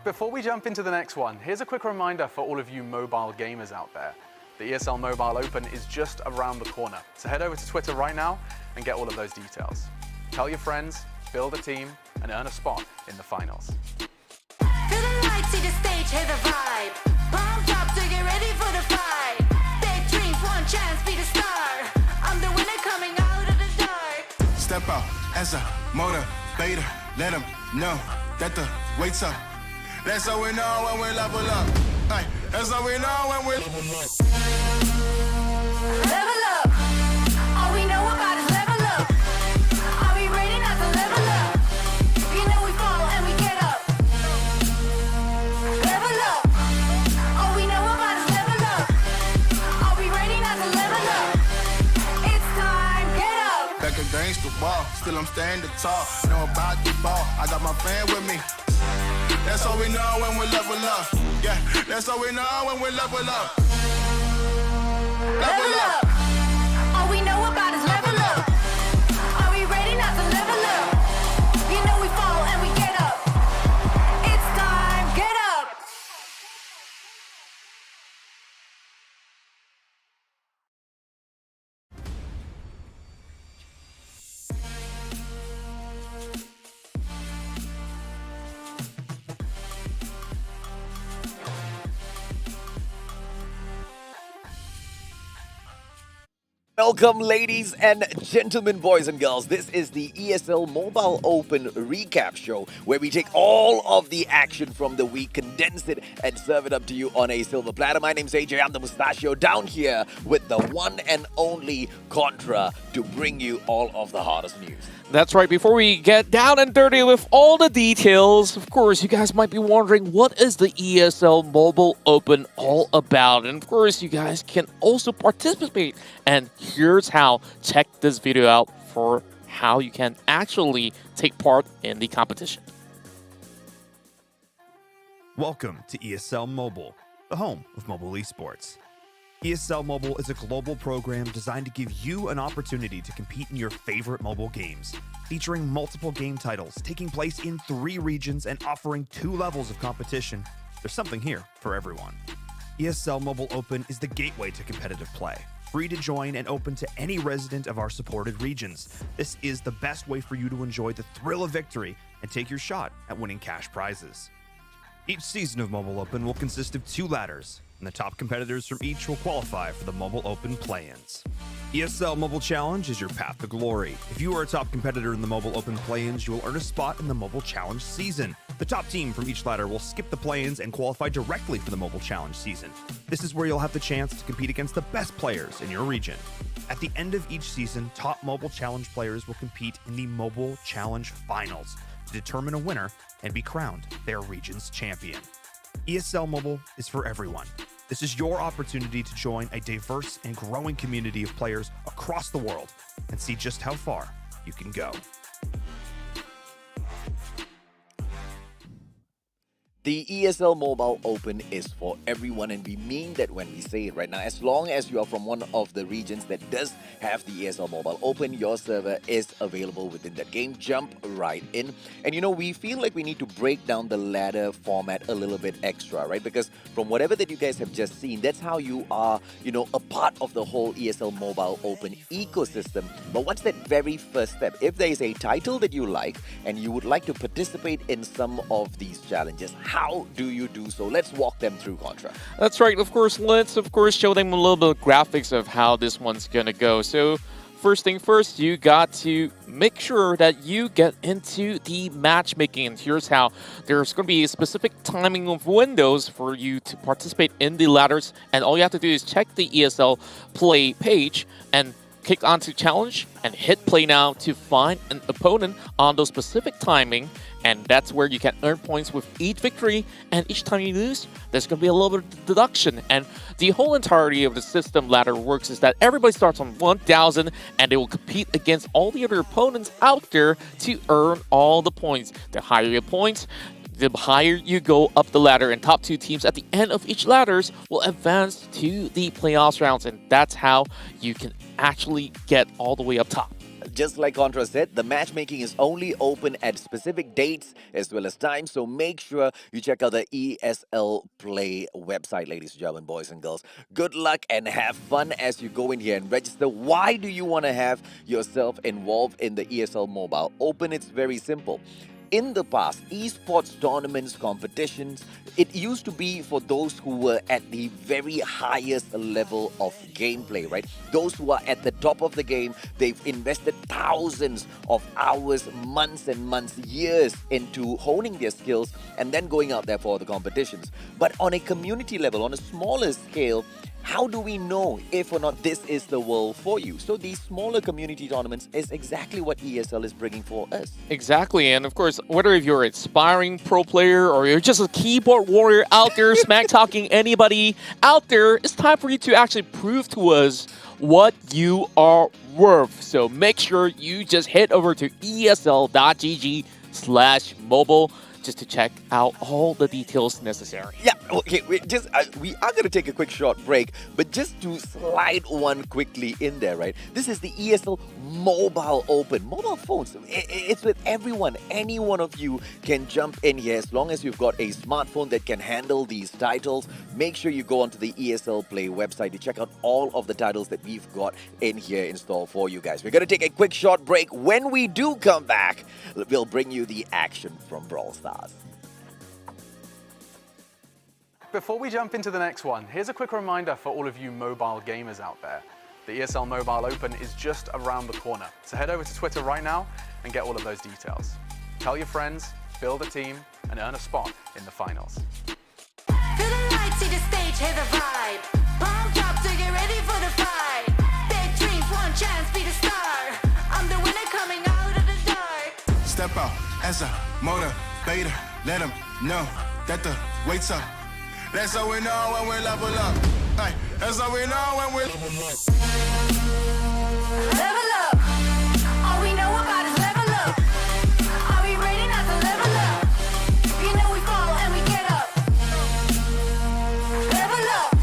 before we jump into the next one, here's a quick reminder for all of you mobile gamers out there. The ESL Mobile Open is just around the corner, so head over to Twitter right now and get all of those details. Tell your friends, build a team, and earn a spot in the finals. Feel the lights, see the stage, hear the vibe. Pumped up to get ready for the fight. Big dreams, one chance, be the star. I'm the winner coming out of the dark. Step out as a motivator. Let them know that the weight's up. That's how we know when we level up. Ay, that's how we know when we level up. Level up. All we know about is level up. Are we ready not to level up? You know we fall and we get up. Level up. All we know about is level up. Are we ready not to level up? It's time, get up. Back against the wall, still I'm standing tall. Know about the ball, I got my fan with me. That's how we know when we level up. Yeah, that's how we know when we level up. Level up. All we know about is level up. Are we ready not to level up? You know we fall and we get up. It's time, get up. Welcome, ladies and gentlemen, boys and girls. This is the ESL Mobile Open recap show where we take all of the action from the week, condense it, and serve it up to you on a silver platter. My name's AJ. I'm the Mustachio down here with the one and only Contra to bring you all of the hottest news. That's right. Before we get down and dirty with all the details, of course, you guys might be wondering, what is the ESL Mobile Open all about? And of course, you guys can also participate. And here's how. Check this video out for how you can actually take part in the competition. Welcome to ESL Mobile, the home of mobile esports. ESL Mobile is a global program designed to give you an opportunity to compete in your favorite mobile games, featuring multiple game titles, taking place in 3 regions and offering 2 levels of competition. There's something here for everyone. ESL Mobile Open is the gateway to competitive play, free to join and open to any resident of our supported regions. This is the best way for you to enjoy the thrill of victory and take your shot at winning cash prizes. Each season of Mobile Open will consist of 2 ladders, and the top competitors from each will qualify for the Mobile Open play-ins. ESL Mobile Challenge is your path to glory. If you are a top competitor in the Mobile Open play-ins, you will earn a spot in the Mobile Challenge season. The top team from each ladder will skip the play-ins and qualify directly for the Mobile Challenge season. This is where you'll have the chance to compete against the best players in your region. At the end of each season, top Mobile Challenge players will compete in the Mobile Challenge Finals to determine a winner and be crowned their region's champion. ESL Mobile is for everyone. This is your opportunity to join a diverse and growing community of players across the world and see just how far you can go. The ESL Mobile Open is for everyone, and we mean that when we say it right now. As long as you are from one of the regions that does have the ESL Mobile Open, your server is available within that game. Jump right in. And you know, we feel like we need to break down the ladder format a little bit extra, right? Because from whatever that you guys have just seen, that's how you are, you know, a part of the whole ESL Mobile Open ecosystem. But what's that very first step? If there is a title that you like and you would like to participate in some of these challenges, how do you do so? Let's walk them through, Contra. That's right. Of course, let's show them a little bit of graphics of how this one's gonna go. So first thing first, you got to make sure that you get into the matchmaking. And here's how. There's going to be a specific timing of windows for you to participate in the ladders. And all you have to do is check the ESL Play page and click onto challenge and hit play now to find an opponent on those specific timing. And that's where you can earn points with each victory. And each time you lose, there's going to be a little bit of deduction. And the whole entirety of the system ladder works is that everybody starts on 1,000 and they will compete against all the other opponents out there to earn all the points. The higher your points, the higher you go up the ladder, and top 2 teams at the end of each ladders will advance to the playoffs rounds. And that's how you can actually get all the way up top. just like Contra said, the matchmaking is only open at specific dates as well as times. So make sure you check out the ESL Play website, ladies and gentlemen, boys and girls. Good luck and have fun as you go in here and register. Why do you want to have yourself involved in the ESL Mobile Open? It's very simple. In the past, esports tournaments, competitions, it used to be for those who were at the very highest level of gameplay, right? Those who are at the top of the game, they've invested thousands of hours, months and months, years into honing their skills and then going out there for the competitions. But on a community level, on a smaller scale, how do we know if or not this is the world for you? So these smaller community tournaments is exactly what ESL is bringing for us. Exactly, and of course, whether if you're an aspiring pro player or you're just a keyboard warrior out there smack talking anybody out there, it's time for you to actually prove to us what you are worth. So make sure you just head over to esl.gg/mobile just to check out all the details necessary. Yeah, okay, we are going to take a quick short break, but just to slide one quickly in there, right? This is the ESL Mobile Open. Mobile phones, it's with everyone. Any one of you can jump in here as long as you've got a smartphone that can handle these titles. Make sure you go onto the ESL Play website to check out all of the titles that we've got in here in store for you guys. We're going to take a quick short break. When we do come back, we'll bring you the action from Brawl Stars. Before we jump into the next one, here's a quick reminder for all of you mobile gamers out there. The ESL Mobile Open is just around the corner, so head over to Twitter right now and get all of those details. Tell your friends, build a team, and earn a spot in the finals. Feel the lights, see the stage, hear the vibe. Pumped up to get ready for the fight. Big dreams, one chance, be the star. I'm the winner coming out of the dark. Step out as a motivator. Let them know that the wait's up. That's how we know when we level up. Hey, that's how we know when we level up. Level up. All we know about is level up. Are we ready not to level up? You know we fall and we get up. Level up.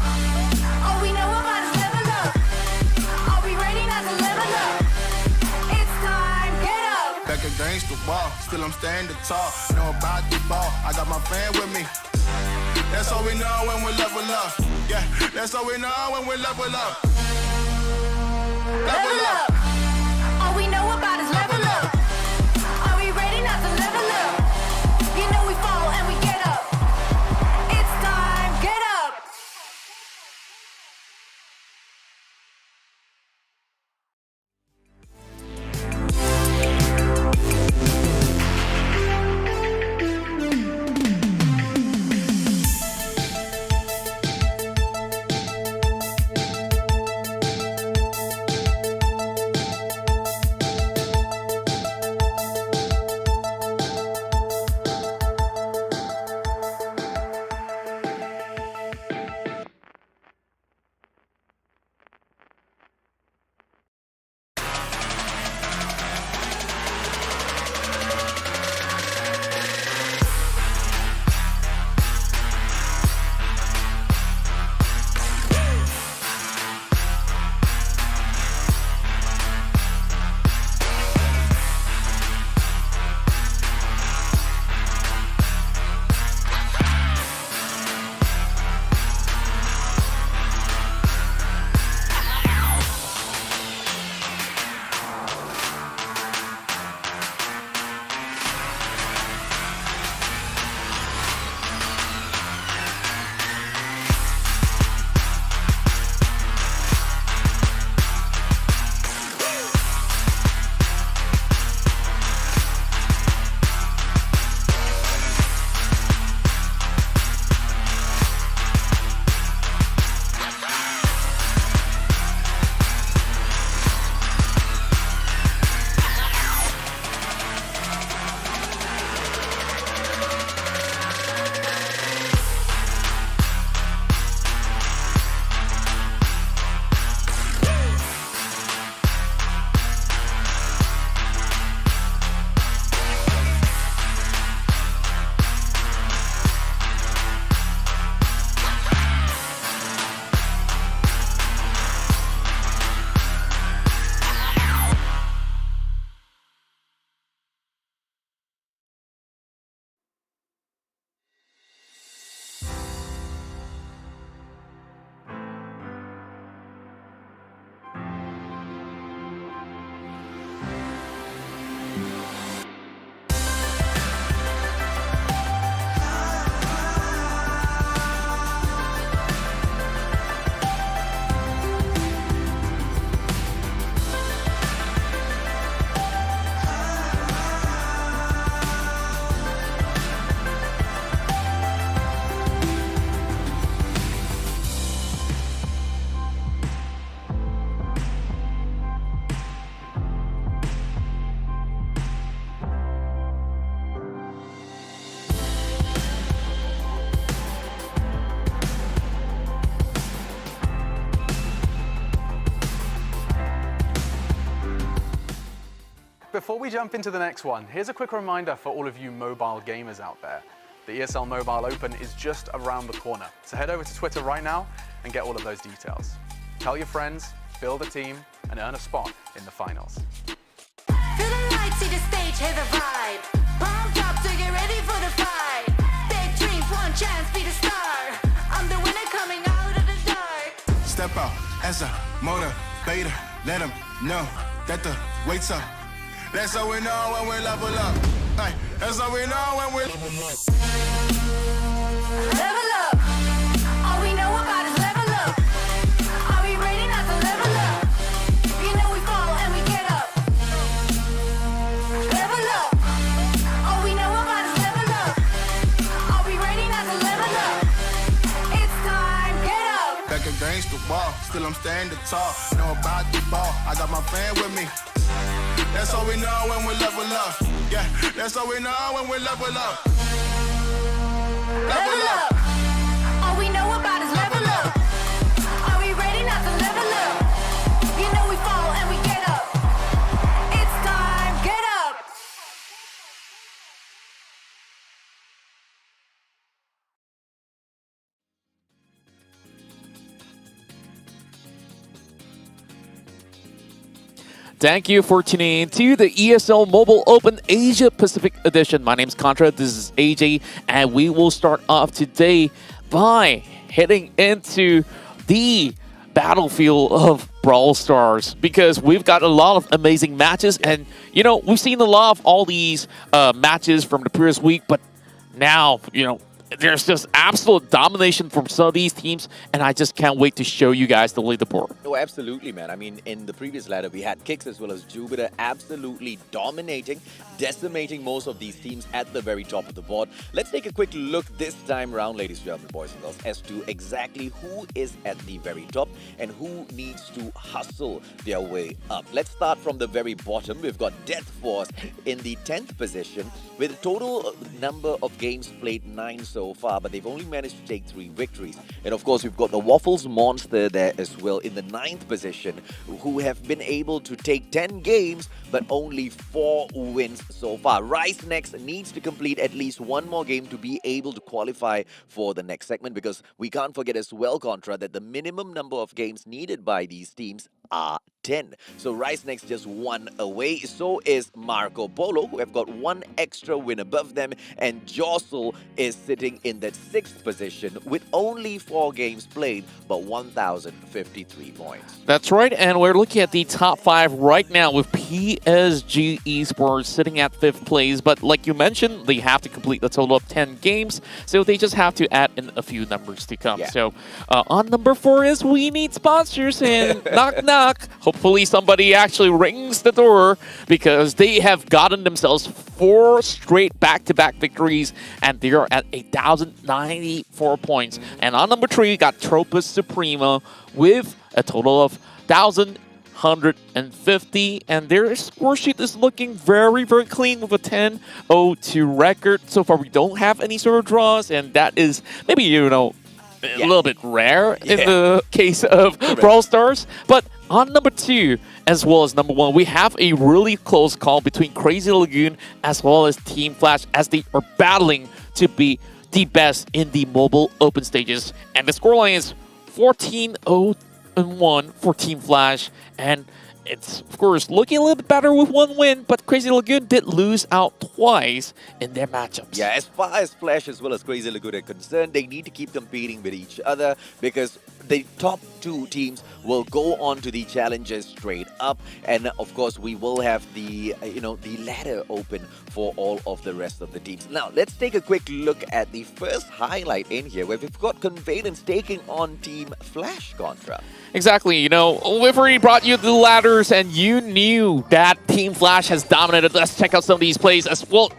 All we know about is level up. Are we ready not to level up? It's time, get up. Back against the wall, still I'm standing tall. Know about the ball, I got my fan with me. That's how we know when we level up. Yeah, that's how we know when we level up. Level up. All we know about is level up. Are we ready not to level up? You know we fall and we get up. It's time, get up. before we jump into the next one, here's a quick reminder for all of you mobile gamers out there. The ESL Mobile Open is just around the corner, so head over to Twitter right now and get all of those details. Tell your friends, build a team, and earn a spot in the finals. Feel the lights, see the stage, hear the vibe. Pumped up to get ready for the fight. Big dreams, one chance, be the star. I'm the winner coming out of the dark. Step out as a motivator. Let them know that the weight's up. That's how we know when we level up. Ay, that's how we know when we level up. Level up. All we know about is level up. Are we ready not to level up? You know we fall and we get up. Level up. All we know about is level up. Are we ready not to level up? It's time, get up. Back against the wall, still I'm standing tall. Know about the ball, I got my fan with me. That's how we know when we level up. Yeah, that's how we know when we level up. Level up. All we know about is level up. Are we ready not to level up? You know we fall and we get up. It's time, get up. Thank you for tuning in to the ESL Mobile Open Asia Pacific Edition. My name's Contra, this is AJ, and we will start off today by heading into the battlefield of Brawl Stars, because we've got a lot of amazing matches, and you know, we've seen a lot of all these matches from the previous week, but now, you know, there's just absolute domination from some of these teams, and I just can't wait to show you guys the leaderboard. Oh, absolutely, man. I mean, in the previous ladder, we had Kicks as well as Jupiter absolutely dominating, decimating most of these teams at the very top of the board. Let's take a quick look this time around, ladies and gentlemen, boys and girls, as to exactly who is at the very top and who needs to hustle their way up. Let's start from the very bottom. We've got Death Force in the 10th position with a total number of games played 9 so far, but they've only managed to take 3 victories. And of course, we've got the Waffles Monster there as well in the 9th position, who have been able to take 10 games, but only 4 wins so far. Rise Next needs to complete at least 1 more game to be able to qualify for the next segment, because we can't forget as well, Contra, that the minimum number of games needed by these teams are 10. So Rise Next just 1 away. So is Marco Polo, who have got 1 extra win above them, and Jostle is sitting in that 6th position with only 4 games played, but 1,053 points. That's right, and we're looking at the top 5 right now with PSG Esports sitting at 5th place, but like you mentioned, they have to complete a total of 10 games, so they just have to add in a few numbers to come. Yeah. So on number 4 is We Need Sponsors, and knock knock, hopefully somebody actually rings the door, because they have gotten themselves 4 straight back-to-back victories, and they are at 1,094 points. And on number 3, we got Tropus Suprema with a total of 1,150, and their score sheet is looking very, very clean with a 10-0-2 record. So far, we don't have any sort of draws, and that is maybe, you know, a little bit rare in the case of Brawl Stars. But on number 2, as well as number 1, we have a really close call between Crazy Lagoon as well as Team Flash, as they are battling to be the best in the mobile open stages. And the scoreline is 14-0-1 for Team Flash, and it's, of course, looking a little bit better with 1 win, but Crazy Lagoon did lose out twice in their matchups. Yeah, as far as Flash as well as Crazy Lagoon are concerned, they need to keep competing with each other, because the top 2 teams will go on to the challenges straight up, and of course we will have the the ladder open for all of the rest of the teams. Now let's take a quick look at the first highlight in here, where we've got Conveyance taking on Team Flash, Contra. Exactly, you know, we've already brought you the ladders, and you knew that Team Flash has dominated. Let's check out some of these plays as well.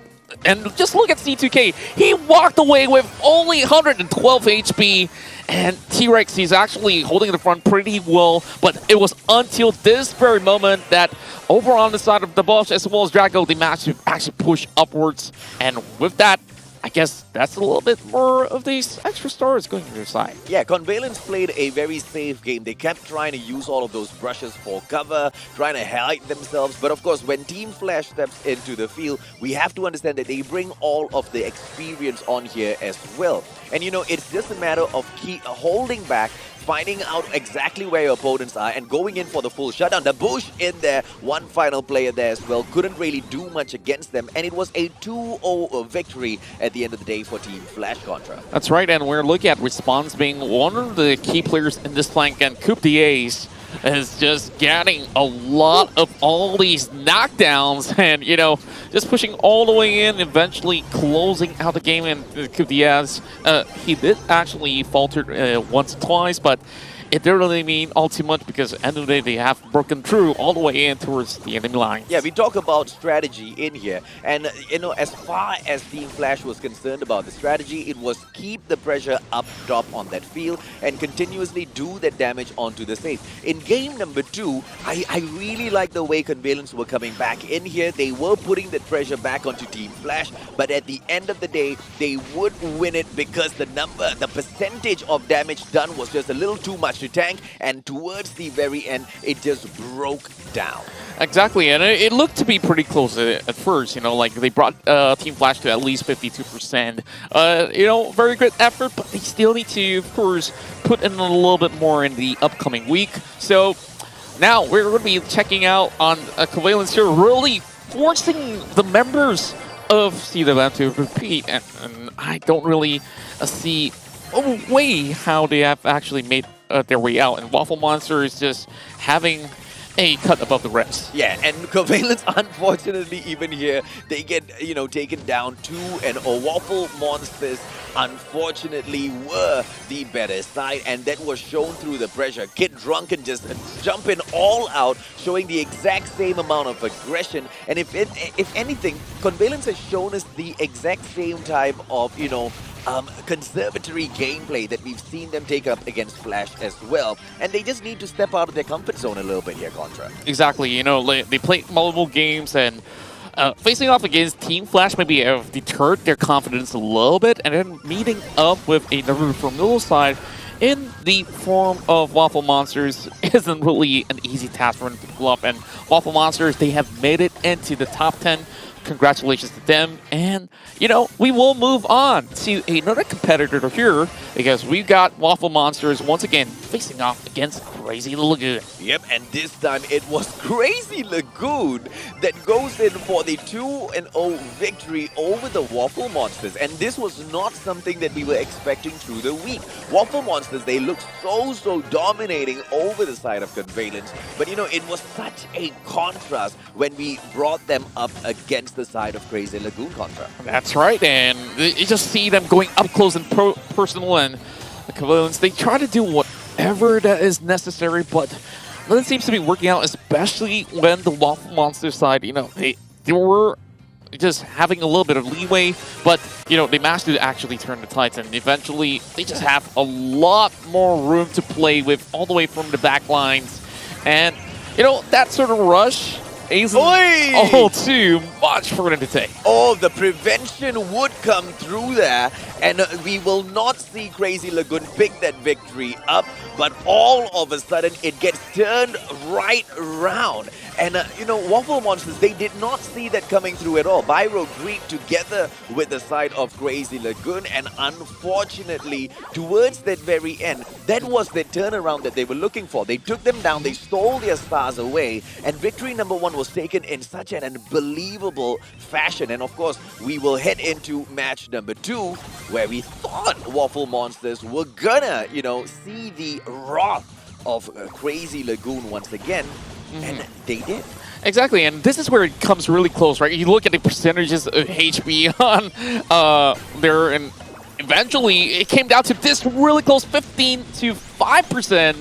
And just look at C2K. He walked away with only 112 HP, and T-Rex, he's actually holding the front pretty well, but it was until this very moment that over on the side of the Bosch as well as Drago, they managed to actually push upwards, and with that, I guess that's a little bit more of these extra stars going to their side. Yeah, Convalence played a very safe game. They kept trying to use all of those brushes for cover, trying to hide themselves. But of course, when Team Flash steps into the field, we have to understand that they bring all of the experience on here as well. And you know, it's just a matter of holding back, finding out exactly where your opponents are, and going in for the full shutdown. The Bush in there, one final player there as well, couldn't really do much against them, and it was a 2-0 victory at the end of the day for Team Flash Contra. That's right, and we're looking at Response being one of the key players in this flank, and Coup d'Ace is just getting a lot of all these knockdowns and, you know, just pushing all the way in, eventually closing out the game. And Coup d'Ace, he did actually falter once or twice, but it didn't really mean all too much because at the end of the day, they have broken through all the way in towards the enemy line. Yeah, we talk about strategy in here. And, you know, as far as Team Flash was concerned about the strategy, it was keep the pressure up top on that field and continuously do that damage onto the safe. In game number 2, I really like the way Convalence were coming back in here. They were putting that pressure back onto Team Flash, but at the end of the day, they would win it because the percentage of damage done was just a little too much to tank, and towards the very end, it just broke down. Exactly, and it looked to be pretty close at first, you know, like they brought Team Flash to at least 52%. You know, very good effort, but they still need to, of course, put in a little bit more in the upcoming week. So now we're going to be checking out on Convalence here, really forcing the members of CWM to repeat, and I don't really see a way how they have actually made their way out, and Waffle Monster is just having a cut above the rest. Yeah, and Convalence, unfortunately, even here, they get, you know, taken down 2-0. Waffle Monsters, unfortunately, were the better side, and that was shown through the pressure. Get drunk and just jumping all out, showing the exact same amount of aggression. And if anything, Convalence has shown us the exact same type of, you know, conservatory gameplay that we've seen them take up against Flash as well. And they just need to step out of their comfort zone a little bit here, Contra. Exactly. You know, they played multiple games, and facing off against Team Flash maybe have deterred their confidence a little bit, and then meeting up with another formidable side in the form of Waffle Monsters isn't really an easy task for them to pull up. And Waffle Monsters, they have made it into the top 10. Congratulations to them, and you know, we will move on to another competitor here because we've got Waffle Monsters once again facing off against Crazy Lagoon. Yep, and this time it was Crazy Lagoon that goes in for the 2-0 victory over the Waffle Monsters, and this was not something that we were expecting through the week. Waffle Monsters, they looked so dominating over the side of Convalence, but you know, it was such a contrast when we brought them up against the side of Crazy Lagoon, Contra. That's right, and you just see them going up close and personal, and the Convalence, they try to do whatever that is necessary, but it seems to be working out, especially when the Waffle Monster side, you know, they were just having a little bit of leeway, but, you know, they managed to actually turn the tides, and eventually they just have a lot more room to play with all the way from the back lines. And, you know, that sort of rush isn't all too much for them to take. Oh, the prevention would come through there, and we will not see Crazy Lagoon pick that victory up, but all of a sudden it gets turned right around. And, you know, Waffle Monsters, they did not see that coming through at all. Byro agreed together with the side of Crazy Lagoon, and unfortunately, towards that very end, that was the turnaround that they were looking for. They took them down, they stole their stars away, and victory number 1 was taken in such an unbelievable fashion. And of course, we will head into match number 2, where we thought Waffle Monsters were gonna, you know, see the wrath of Crazy Lagoon once again. And they did. Exactly, and this is where it comes really close, right? You look at the percentages of HP on there, and eventually it came down to this really close 15 to 5%,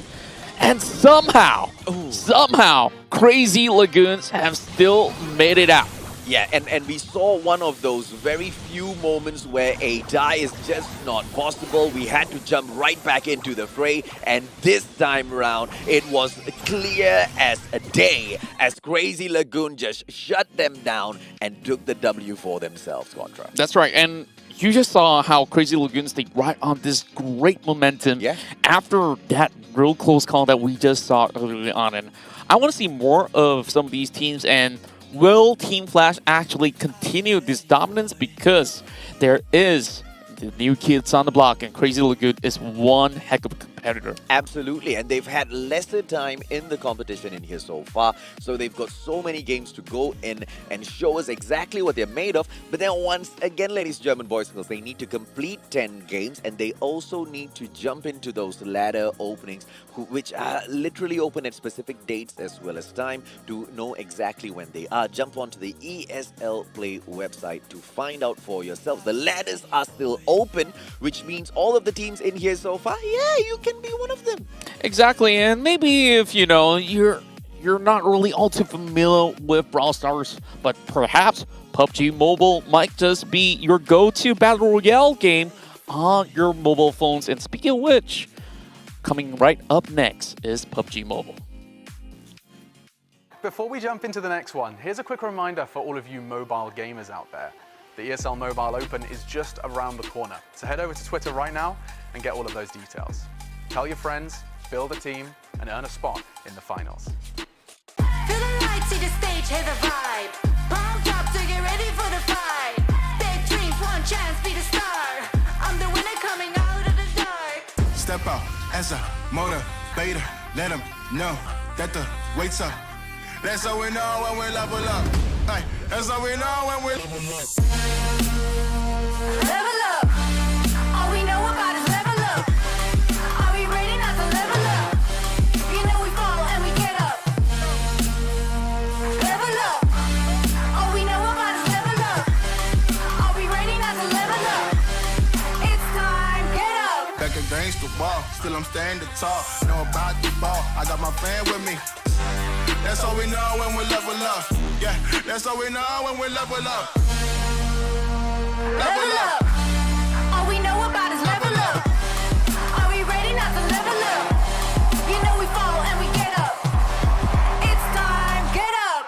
and somehow, Crazy Lagoons have still made it out. Yeah, and we saw one of those very few moments where a die is just not possible. We had to jump right back into the fray, and this time around, it was clear as a day as Crazy Lagoon just shut them down and took the W for themselves, Contra. That's right, and you just saw how Crazy Lagoon stayed right on this great momentum after that real close call that we just saw early on. And I want to see more of some of these teams, and will Team Flash actually continue this dominance, because there is the new kids on the block, and Crazy Lagoon is one heck of a competitor. Absolutely, and they've had lesser time in the competition in here so far, so they've got so many games to go in and show us exactly what they're made of. But then once again, ladies and gentlemen, boys and girls, they need to complete 10 games, and they also need to jump into those ladder openings, which are literally open at specific dates as well as time, to know exactly when they are. Jump onto the ESL Play website to find out for yourselves. The ladders are still open, which means all of the teams in here so far, yeah, you can be one of them. Exactly, and maybe if you're not really all too familiar with Brawl Stars, but perhaps PUBG Mobile might just be your go-to battle royale game on your mobile phones. And speaking of which, coming right up next is PUBG Mobile. Before we jump into the next one, here's a quick reminder for all of you mobile gamers out there. The ESL Mobile Open is just around the corner, so head over to Twitter right now and get all of those details. Tell your friends, build a team, and earn a spot in the finals. Feel the lights, see the stage, hear the vibe. Pumped up to get ready for the fight. Big dreams, one chance, be the star. I'm the winner coming out of the dark. Step out as a motivator. Let them know that the wait's up. That's how we know when we level up. Hey, that's how we know when we level up. Level up. All we know about is level up. Are we ready not to level up? You know we fall and we get up. Level up. All we know about is level up. Are we ready not to level up? It's time, get up. Back against the wall, still I'm standing tall. Know about the ball, I got my fan with me. That's how we know when we level up. Yeah, that's how we know when we level up. Level up. All we know about is level up. Are we ready not to level up? You know we fall and we get up. It's time, get up.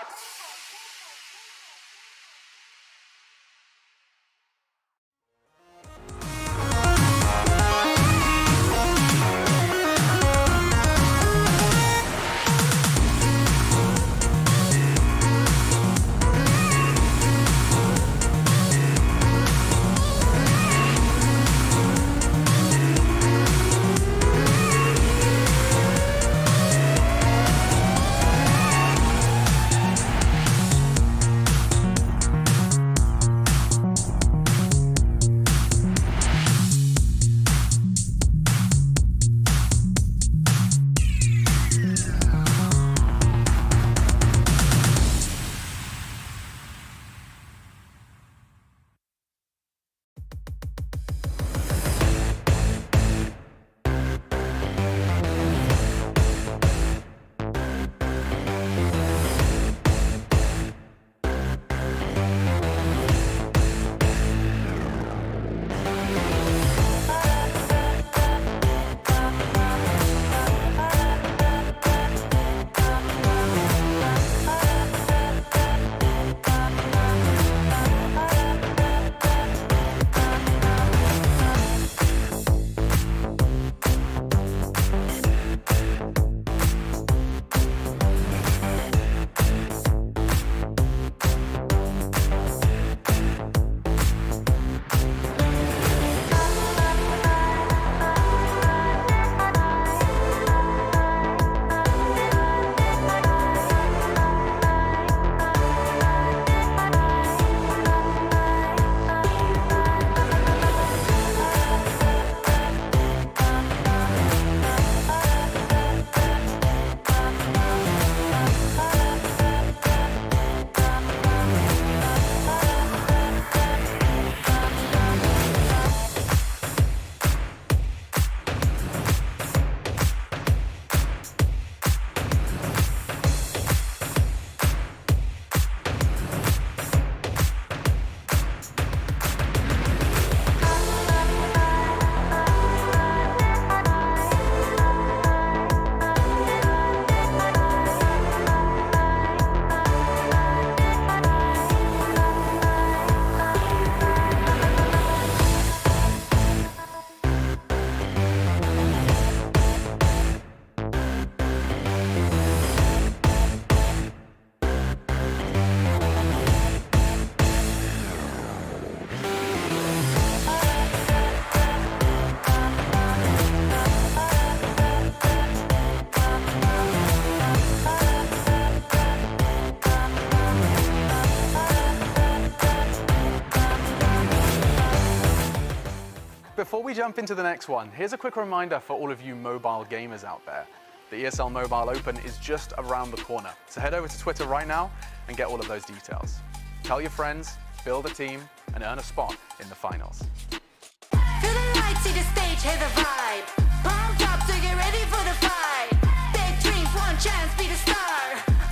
we jump into the next one, here's a quick reminder for all of you mobile gamers out there. The ESL Mobile Open is just around the corner, so head over to Twitter right now and get all of those details. Tell your friends, build a team, and earn a spot in the finals. Feel the lights, see the stage, hear the vibe. Pumped up to get ready for the fight. Big dreams, one chance, be the star.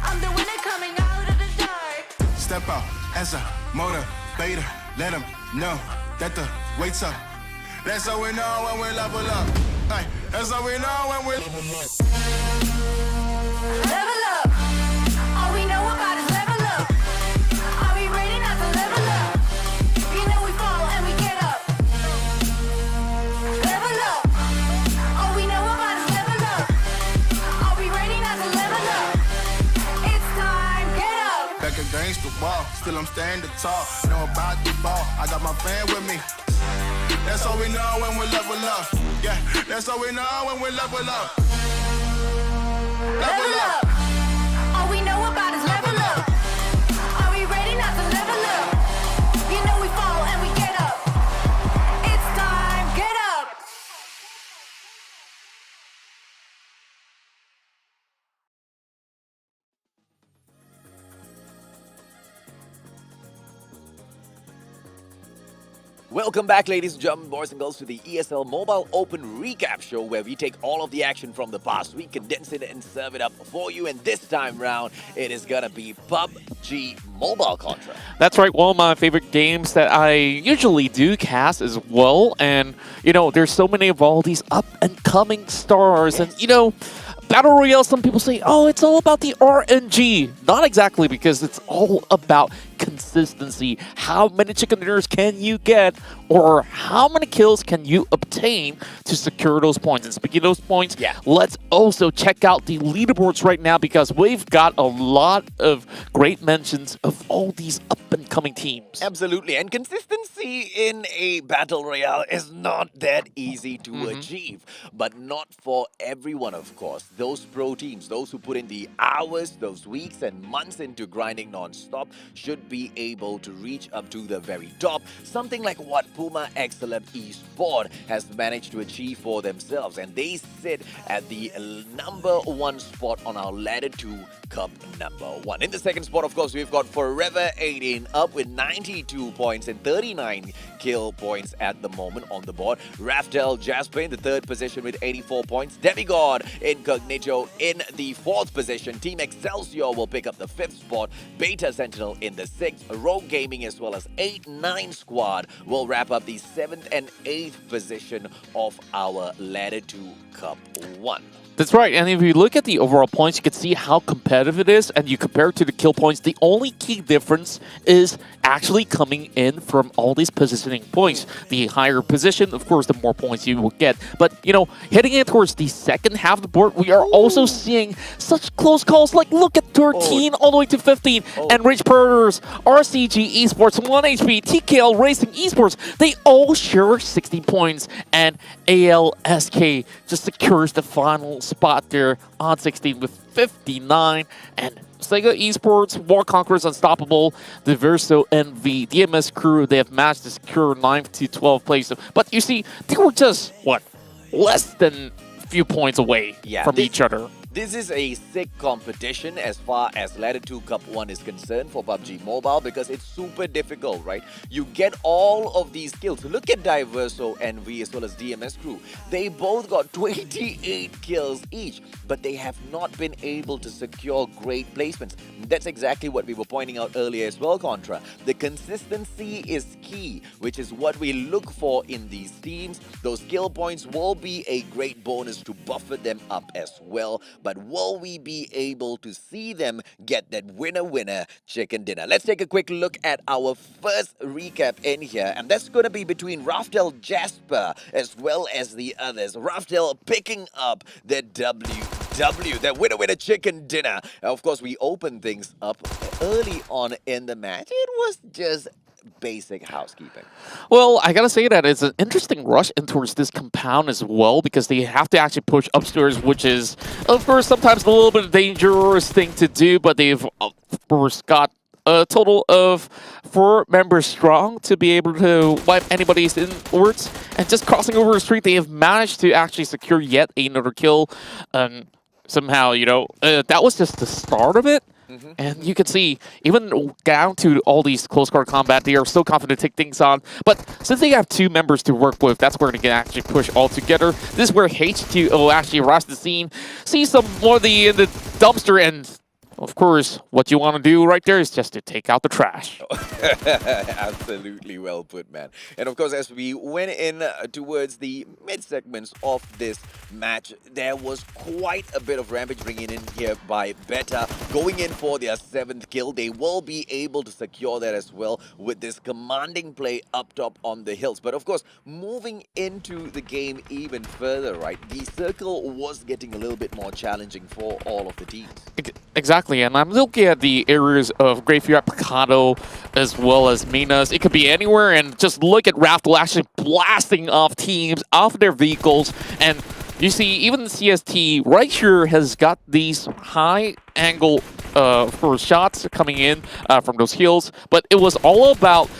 I'm the winner coming out of the dark. Step out as a motivator. Let them know that the wait's up. That's how we know when we level up. Ay, that's how we know when we level up. Level up. All we know about is level up. Are we ready not to level up? You know we fall and we get up. Level up. All we know about is level up. Are we ready not to level up? It's time, get up. Back against the wall, still I'm standing tall. Know about the ball, I got my fan with me. That's how we know when we level up. Yeah, that's how we know when we level up. Level up. All we know about is level up. Are we ready not to level up? You know we fall and we get up. It's time, get up. Welcome back, ladies and gentlemen, boys and girls, to the ESL Mobile Open Recap Show, where we take all of the action from the past week, condense it, and serve it up for you. And this time round, it is gonna be PUBG Mobile, Contra. That's right, one of my favorite games that I usually do cast as well. And, you know, there's so many of all these up-and-coming stars. And, you know, Battle Royale, some people say, oh, it's all about the RNG. Not exactly, because it's all about consistency. How many chicken dinners can you get, or how many kills can you obtain to secure those points? And speaking of those points, let's also check out the leaderboards right now, because we've got a lot of great mentions of all these up-and-coming teams. Absolutely, and consistency in a Battle Royale is not that easy to achieve, but not for everyone, of course. Those pro teams, those who put in the hours, those weeks and months into grinding non-stop, should be able to reach up to the very top. Something like what Puma Excellent Esport has managed to achieve for themselves. And they sit at the #1 spot on our Ladder 2 Cup #1. In the second spot, of course, we've got Forever 18 up with 92 points and 39 kill points at the moment on the board. Raftel Jasper in the third position with 84 points. Demigod Incognito in the fourth position. Team Excelsior will pick up the fifth spot. Beta Sentinel in the sixth. Rogue Gaming as well as 8-9 Squad will wrap up the 7th and 8th position of our Ladder 2 Cup 1. That's right, and if you look at the overall points, you can see how competitive it is, and you compare it to the kill points, the only key difference is actually coming in from all these positioning points. The higher position, of course, the more points you will get. But, you know, heading in towards the second half of the board, we are also seeing such close calls, like look at 13 all the way to 15, Enriched Predators, RCG Esports, 1HP, TKL Racing Esports, they all share 60 points, and ALSK just secures the final spot there on 16 with 59, and Sega Esports, War Conquerors Unstoppable, the Verso NV, DMS Crew, they have managed to secure 9th to 12th place. But you see, they were just, what, less than a few points away from each other. This is a sick competition as far as Ladder 2 Cup 1 is concerned for PUBG Mobile, because it's super difficult, right? You get all of these kills. Look at Diverso, NV as well as DMS Crew. They both got 28 kills each, but they have not been able to secure great placements. That's exactly what we were pointing out earlier as well, Contra. The consistency is key, which is what we look for in these teams. Those kill points will be a great bonus to buffer them up as well. But will we be able to see them get that winner chicken dinner? Let's take a quick look at our first recap in here, and that's going to be between Raftel Jasper as well as the others. Raftel picking up the WW, that winner chicken dinner. Of course, we opened things up early on in the match. It was just basic housekeeping. Well, I gotta say that it's an interesting rush in towards this compound as well, because they have to actually push upstairs, which is, of course, sometimes a little bit of dangerous thing to do, but they've, of course, got a total of 4 members strong to be able to wipe anybody's inwards. And just crossing over the street, they have managed to actually secure yet another kill. Somehow, that was just the start of it. And you can see, even down to all these close quarter combat, they are so confident to take things on. But since they have 2 members to work with, that's where they can actually push all together. This is where HQ actually arrives to the scene, sees some more in the dumpster, and of course, what you want to do right there is just to take out the trash. Absolutely well put, man. And of course, as we went in towards the mid-segments of this match, there was quite a bit of rampage bringing in here by Beta, going in for their 7th kill. They will be able to secure that as well with this commanding play up top on the hills. But of course, moving into the game even further, right, the circle was getting a little bit more challenging for all of the teams. Exactly, and I'm looking at the areas of Graveyard Picado as well as Minas. It could be anywhere, and just look at Raftel actually blasting off teams off their vehicles. And you see, even the CST right here has got these high angle for shots coming in from those hills, but it was all about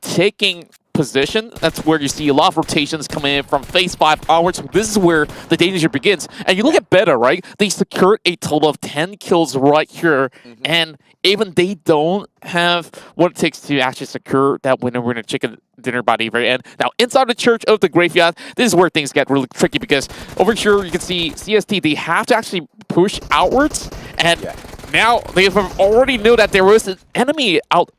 taking position. That's where you see a lot of rotations coming in from phase 5 onwards. This is where the danger begins. And you look at Beta, right? They secured a total of 10 kills right here. And even they don't have what it takes to actually secure that winner chicken dinner by the very end. Now, inside the Church of the Graveyard, this is where things get really tricky, because over here you can see CST, they have to actually push outwards. And now they already know that there was an enemy out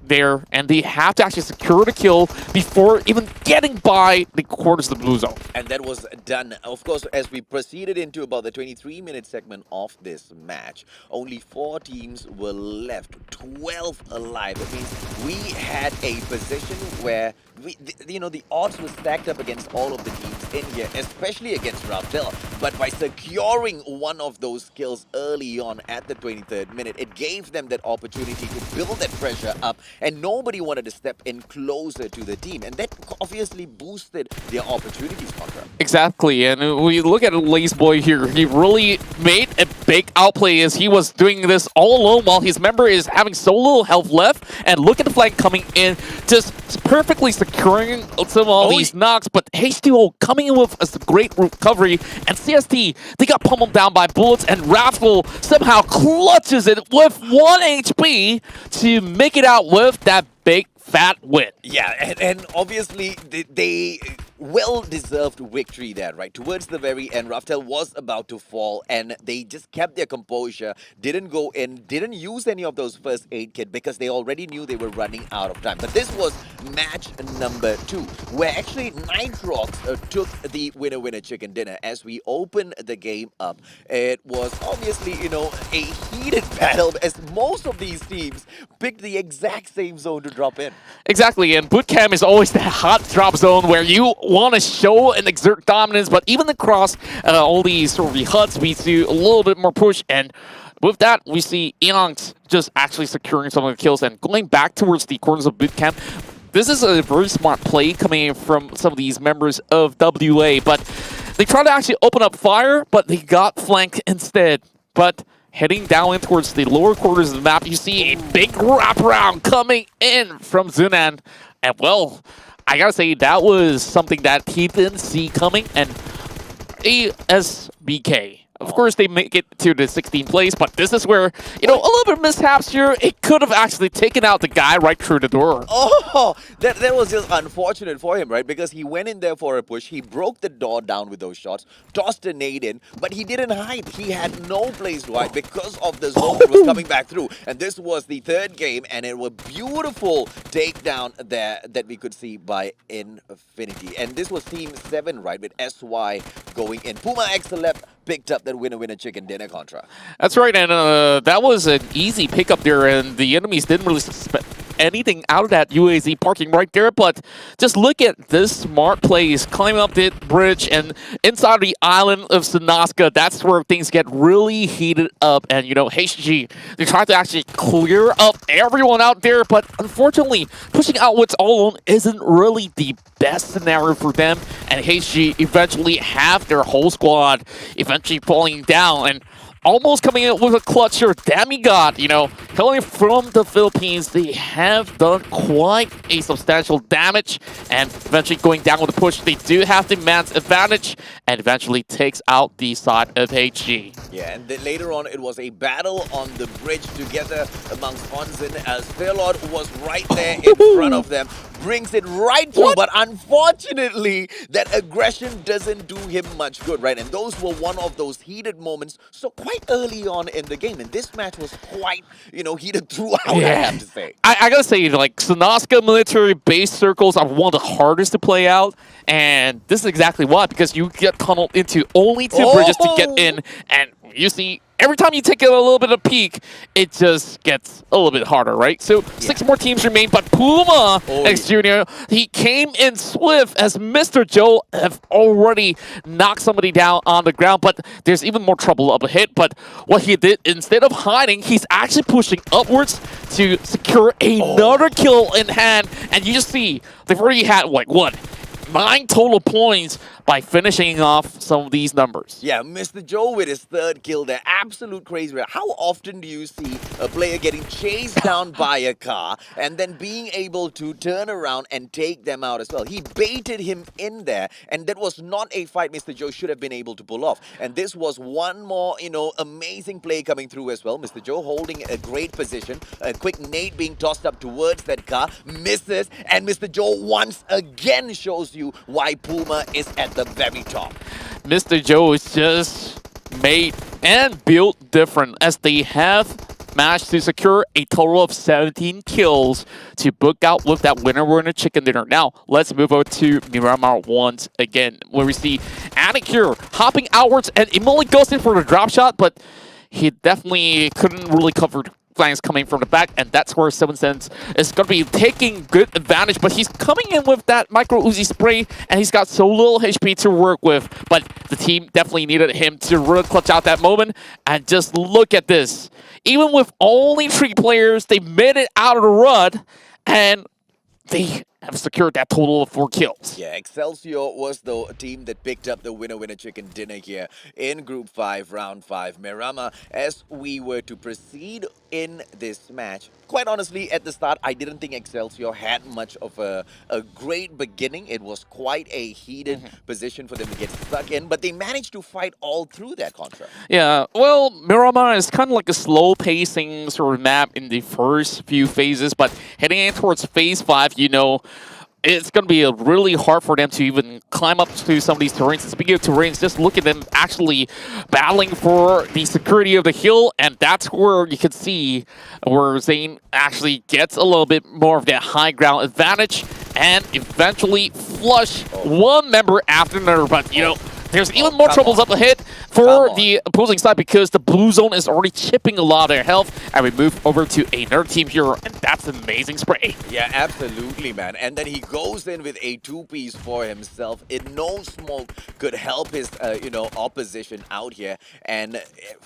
there, and they have to actually secure the kill before even getting by the quarters of the blue zone. And that was done. Of course, as we proceeded into about the 23-minute segment of this match, only 4 teams were left, 12 alive. That means we had a position where the odds were stacked up against all of the teams in here, especially against Raftel. But by securing one of those kills early on at the 23rd minute, it gave them that opportunity to build that pressure up, and nobody wanted to step in closer to the team. And that obviously boosted their opportunities, Contra. Exactly, and we look at Lace Boy here. He really made a big outplay as he was doing this all alone while his member is having so little health left. And look at the flank coming in, just perfectly securing some of all these knocks. But H2O coming in with a great recovery, and CST, they got pummeled down by bullets, and Raftel somehow clutches it with 1 HP to make it out with that big fat win. Yeah, and obviously they well-deserved victory there, right? Towards the very end, Raftel was about to fall, and they just kept their composure, didn't go in, didn't use any of those first aid kit because they already knew they were running out of time. But this was match number 2, where actually Nitrox took the winner chicken dinner. As we open the game up, it was obviously, a heated battle, as most of these teams picked the exact same zone to drop in. Exactly, and bootcamp is always that hot drop zone where you want to show and exert dominance, but even across all these sort of HUDs, we see a little bit more push, and with that, we see Eonx just actually securing some of the kills and going back towards the corners of bootcamp. This is a very smart play coming in from some of these members of WA, but they tried to actually open up fire, but they got flanked instead. But heading down in towards the lower quarters of the map, you see a big wraparound coming in from Zunan. And well, I gotta say, that was something that he didn't see coming. And ASBK, of course, they make it to the 16th place, but this is where, a little bit of mishaps here. It could have actually taken out the guy right through the door. Oh, that was just unfortunate for him, right? Because he went in there for a push. He broke the door down with those shots, tossed a nade in, but he didn't hide. He had no place to hide because of the zone that was coming back through. And this was the 3rd game, and it was beautiful takedown there that we could see by Infinity. And this was Team 7, right, with SY going in. Puma XLF picked up that winner chicken dinner, Contra. That's right, and that was an easy pickup there, and the enemies didn't really suspect anything out of that UAZ parking right there. But just look at this smart plays, climbing up the bridge and inside the island of Sanaska. That's where things get really heated up, and HG, they tried to actually clear up everyone out there, but unfortunately pushing outwards all alone isn't really the best scenario for them, and HG eventually have their whole squad eventually falling down. And almost coming in with a clutch here. Demigod, you know, coming from the Philippines, they have done quite a substantial damage, and eventually going down with a push. They do have the man's advantage, and eventually takes out the side of HG. Yeah, and then later on, it was a battle on the bridge together amongst Onsen as Fairlord was right there in front of them, brings it right through, but unfortunately, that aggression doesn't do him much good, right? And those were one of those heated moments, so quite early on in the game, and this match was quite, you know, heated throughout, I have to say. I gotta say, like, Sonoska military base circles are one of the hardest to play out, and this is exactly why, because you get tunneled into only two bridges to get in, and you see, every time you take a little bit of peek, it just gets a little bit harder, right? So 6 more teams remain, but Puma X Jr., he came in swift as Mr. Joe have already knocked somebody down on the ground, but there's even more trouble up ahead. But what he did, instead of hiding, he's actually pushing upwards to secure another kill in hand. And you just see, they've already had, like, what? 9 total points by finishing off some of these numbers. Yeah, Mr. Joe with his 3rd kill there. Absolute crazy. How often do you see a player getting chased down by a car and then being able to turn around and take them out as well? He baited him in there, and that was not a fight Mr. Joe should have been able to pull off. And this was one more, you know, amazing play coming through as well. Mr. Joe holding a great position. A quick nade being tossed up towards that car. Misses, and Mr. Joe once again shows you why Puma is at the very top. Mr. Joe is just made and built different, as they have managed to secure a total of 17 kills to book out with that winner chicken dinner. Now, let's move over to Miramar once again, where we see Attic here hopping outwards, and Imoli goes in for the drop shot, but he definitely couldn't really cover flanks coming from the back, and that's where 7 Cents is going to be taking good advantage. But he's coming in with that micro Uzi spray, and he's got so little HP to work with. But the team definitely needed him to really clutch out that moment. And just look at this. Even with only 3 players, they made it out of the run, and they have secured that total of 4 kills. Yeah, Excelsior was the team that picked up the winner chicken dinner here in Group 5, Round 5. Miramar, as we were to proceed in this match, quite honestly, at the start, I didn't think Excelsior had much of a great beginning. It was quite a heated position for them to get stuck in, but they managed to fight all through that contract. Yeah, well, Miramar is kind of like a slow-pacing sort of map in the first few phases, but heading in towards Phase 5, you know, it's going to be really hard for them to even climb up to some of these terrains. And speaking of terrains, just look at them actually battling for the security of the hill, and that's where you can see where Zane actually gets a little bit more of that high ground advantage and eventually flush one member after another. But, you know, there's even more troubles up ahead for the opposing side, because the blue zone is already chipping a lot of their health. And we move over to another team here, and that's an amazing spray. Yeah, absolutely, man. And then he goes in with a 2-piece for himself. No smoke could help his, you know, opposition out here. And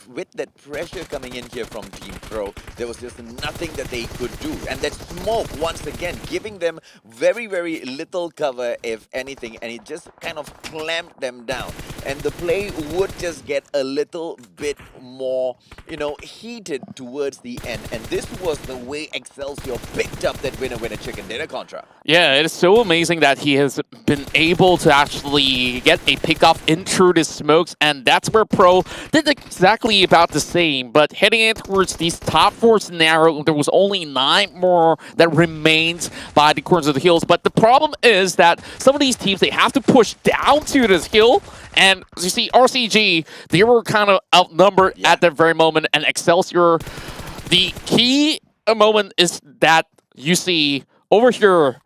with that pressure coming in here from Team Pro, there was just nothing that they could do. And that smoke, once again, giving them very, very little cover, if anything. And it just kind of clamped them down. And the play would just get a little bit more, you know, heated towards the end. And this was the way Excelsior picked up that winner chicken dinner contract. Yeah, it is so amazing that he has been able to actually get a pickoff in through the smokes, and that's where Pro did exactly about the same. But heading in towards these top 4 scenario, there was only 9 more that remains by the corners of the hills. But the problem is that some of these teams, they have to push down to this hill. And as you see, RCG, they were kind of outnumbered at that very moment. And Excelsior, the key moment is that you see over here,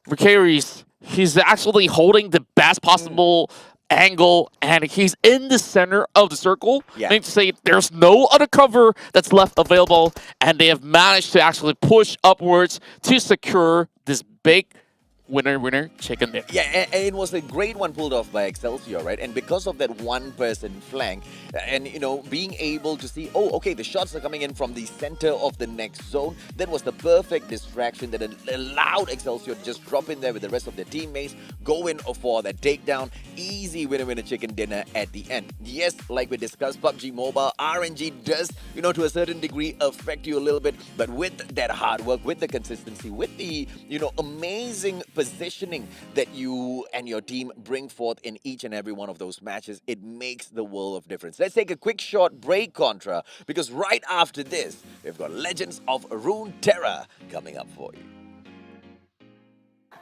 Vicaries, he's actually holding the best possible angle, and he's in the center of the circle. Meaning to say there's no other cover that's left available, and they have managed to actually push upwards to secure this big winner, chicken dinner. Yeah, and it was a great one pulled off by Excelsior, right? And because of that one person flank, and being able to see, oh, okay, the shots are coming in from the center of the next zone, that was the perfect distraction that allowed Excelsior to just drop in there with the rest of their teammates, go in for that takedown, easy winner chicken dinner at the end. Yes, like we discussed, PUBG Mobile, RNG does, to a certain degree affect you a little bit, but with that hard work, with the consistency, with the, amazing positioning that you and your team bring forth in each and every one of those matches, it makes the world of difference. Let's take a quick short break, Contra, because right after this, we've got Legends of Runeterra coming up for you.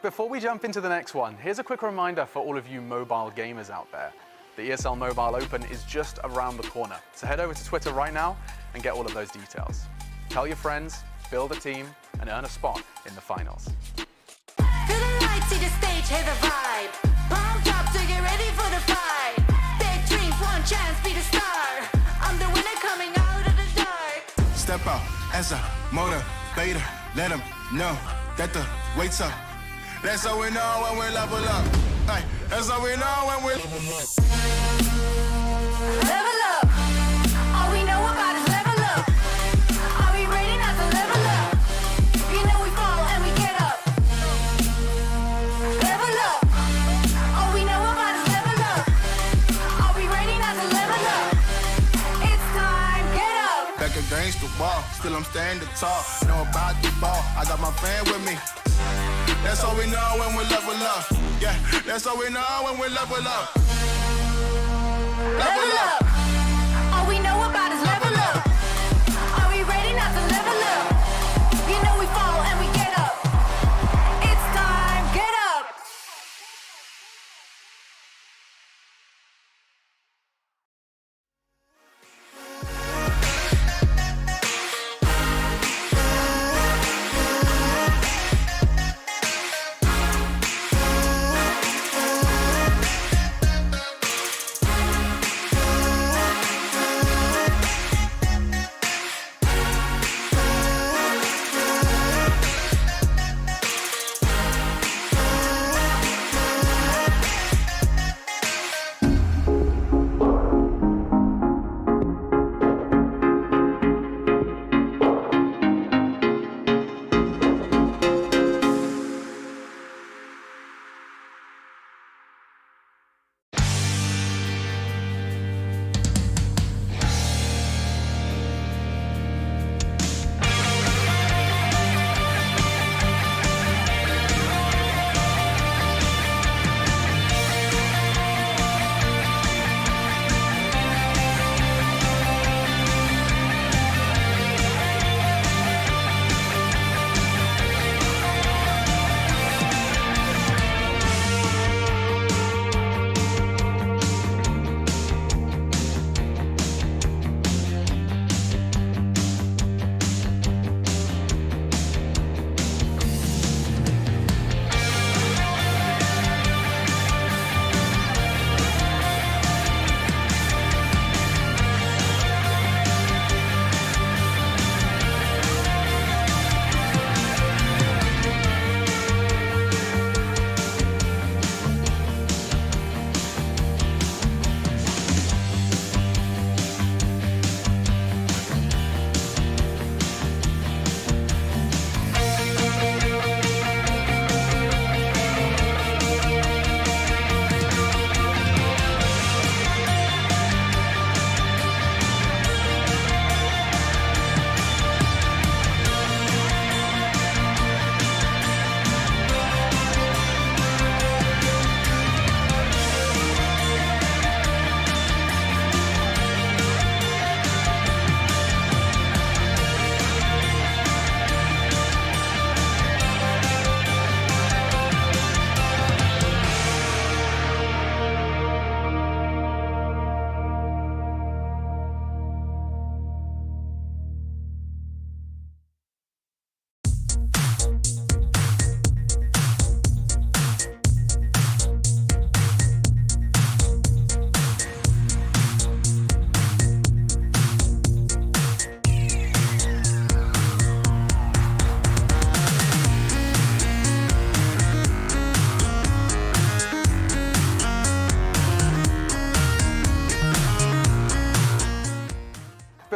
Before we jump into the next one, here's a quick reminder for all of you mobile gamers out there. The ESL Mobile Open is just around the corner, so head over to Twitter right now and get all of those details. Tell your friends, build a team, and earn a spot in the finals. Feel the lights, see the stage, hear the vibe. Pumped up to get ready for the fight. Big dreams, one chance, be the star. I'm the winner coming out of the dark. Step out as a motivator. Let them know that the wait's up. That's how we know when we level up. Hey, that's how we know when we level up. Level up. All we know about is level up. Are we ready not to level up? You know we fall and we get up. Level up. All we know about is level up. Are we ready not to level up? It's time, get up. Back against the wall, still I'm standing tall. Know about the ball, I got my fan with me. That's how we know when we level up. Yeah, that's how we know when we level up. Level up. All we know about is level up. Are we ready not to level up? You know we fall and we get up. It's time, get up.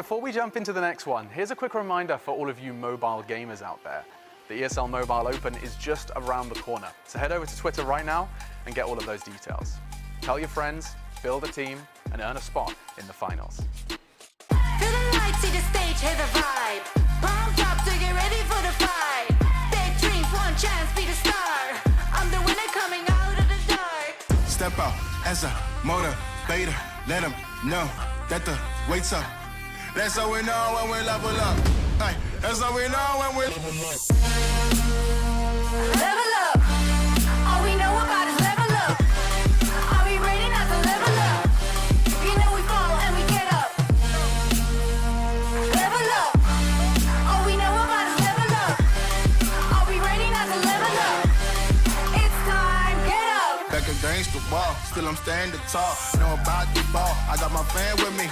before we jump into the next one, here's a quick reminder for all of you mobile gamers out there. The ESL Mobile Open is just around the corner, so head over to Twitter right now and get all of those details. Tell your friends, build a team, and earn a spot in the finals. Feel the lights, see the stage, hear the vibe. Pumped up to get ready for the fight. Big dreams, one chance, be the star. I'm the winner coming out of the dark. Step out as a motivator. Let them know that the weight's up. That's how we know when we level up. Ay, that's how we know when we level up. Level up. All we know about is level up. Are we ready not to level up? You know we fall and we get up. Level up. All we know about is level up. Are we ready not to level up? It's time, get up. Back against the wall, still I'm standing tall. Know about the ball, I got my fan with me.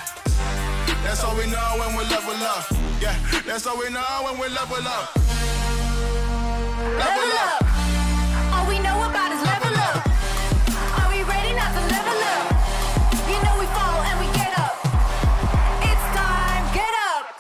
That's how we know when we level up. Yeah, that's how we know when we level up. Level up. All we know about is level up. Are we ready not to level up? You know we fall and we get up. It's time, get up.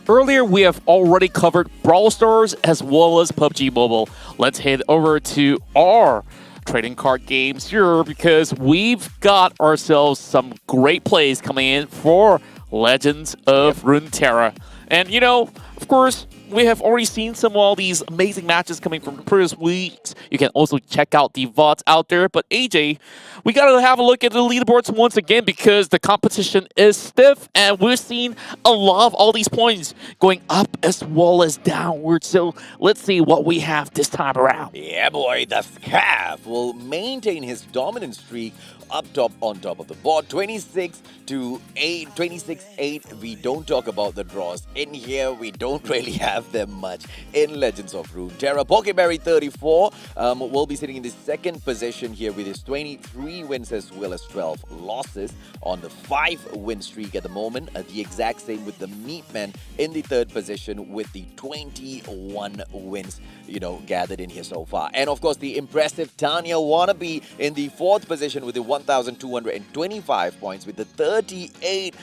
Earlier, we have already covered Brawl Stars as well as PUBG Mobile. Let's head over to our trading card games here because we've got ourselves some great plays coming in for Legends of Runeterra. And, you know, of course, we have already seen some of all these amazing matches coming from previous weeks. You can also check out the VODs out there. But AJ, we got to have a look at the leaderboards once again because the competition is stiff and we're seeing a lot of all these points going up as well as downward. So let's see what we have this time around. Yeah, boy, the Scav will maintain his dominant streak up top on top of the board. 26 to 8, 26-8. We don't talk about the draws in here. We don't really have them much in Legends of Runeterra. Pokeberry 34 will be sitting in the second position here with his 23 wins as well as 12 losses on the 5-win streak at the moment. The exact same with the Meatman in the third position with the 21 wins, you know, gathered in here so far. And of course, the impressive Tanya Wannabe in the fourth position with the 1,225 points with the 38,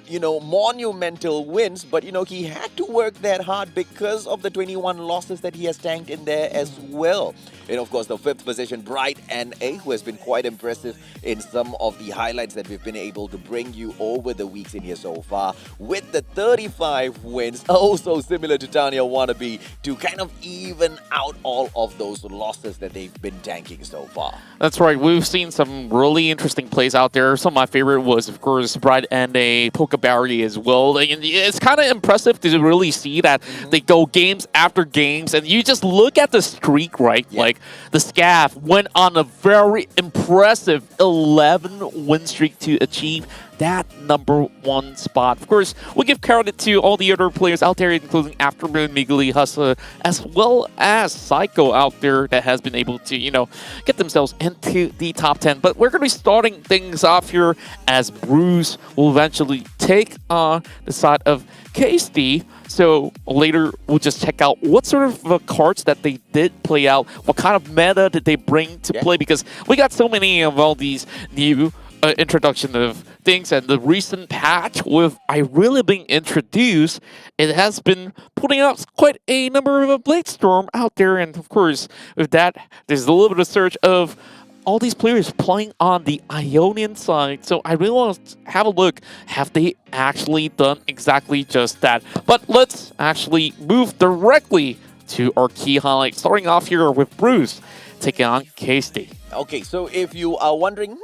you know, monumental wins. But, you know, he had to work that hard because of the 21 losses that he has tanked in there as well. And of course, the fifth position, Bright NA, who has been quite impressive in some of the highlights that we've been able to bring you over the weeks in here so far with the 35 wins. Also similar to Tanya Wannabe to kind of even out all of those losses that they've been tanking so far. That's right. We've seen some really interesting plays out there. Some of my favorite was, of course, Bright and a Pokeberry as well. And it's kind of impressive to really see that they go games after games, and you just look at the streak, right? Yeah. Like the Scav went on a very impressive 11 win streak to achieve that #1 spot. Of course, we'll give credit to all the other players out there, including Aftermoon, Migli, Hustler, as well as Psycho out there that has been able to, you know, get themselves into the top 10. But we're going to be starting things off here as Bruce will eventually take on the side of KSD. So later, we'll just check out what sort of cards that they did play out, what kind of meta did they bring to play, because we got so many of all these new introduction of things, and the recent patch with I really being introduced, it has been putting out quite a number of a Blade Storm out there, and of course with that there's a little bit of search of all these players playing on the Ionian side. So I really want to have a look, have they actually done exactly just that? But let's actually move directly to our key highlights, starting off here with Bruce taking on KSD. Okay, so if you are wondering,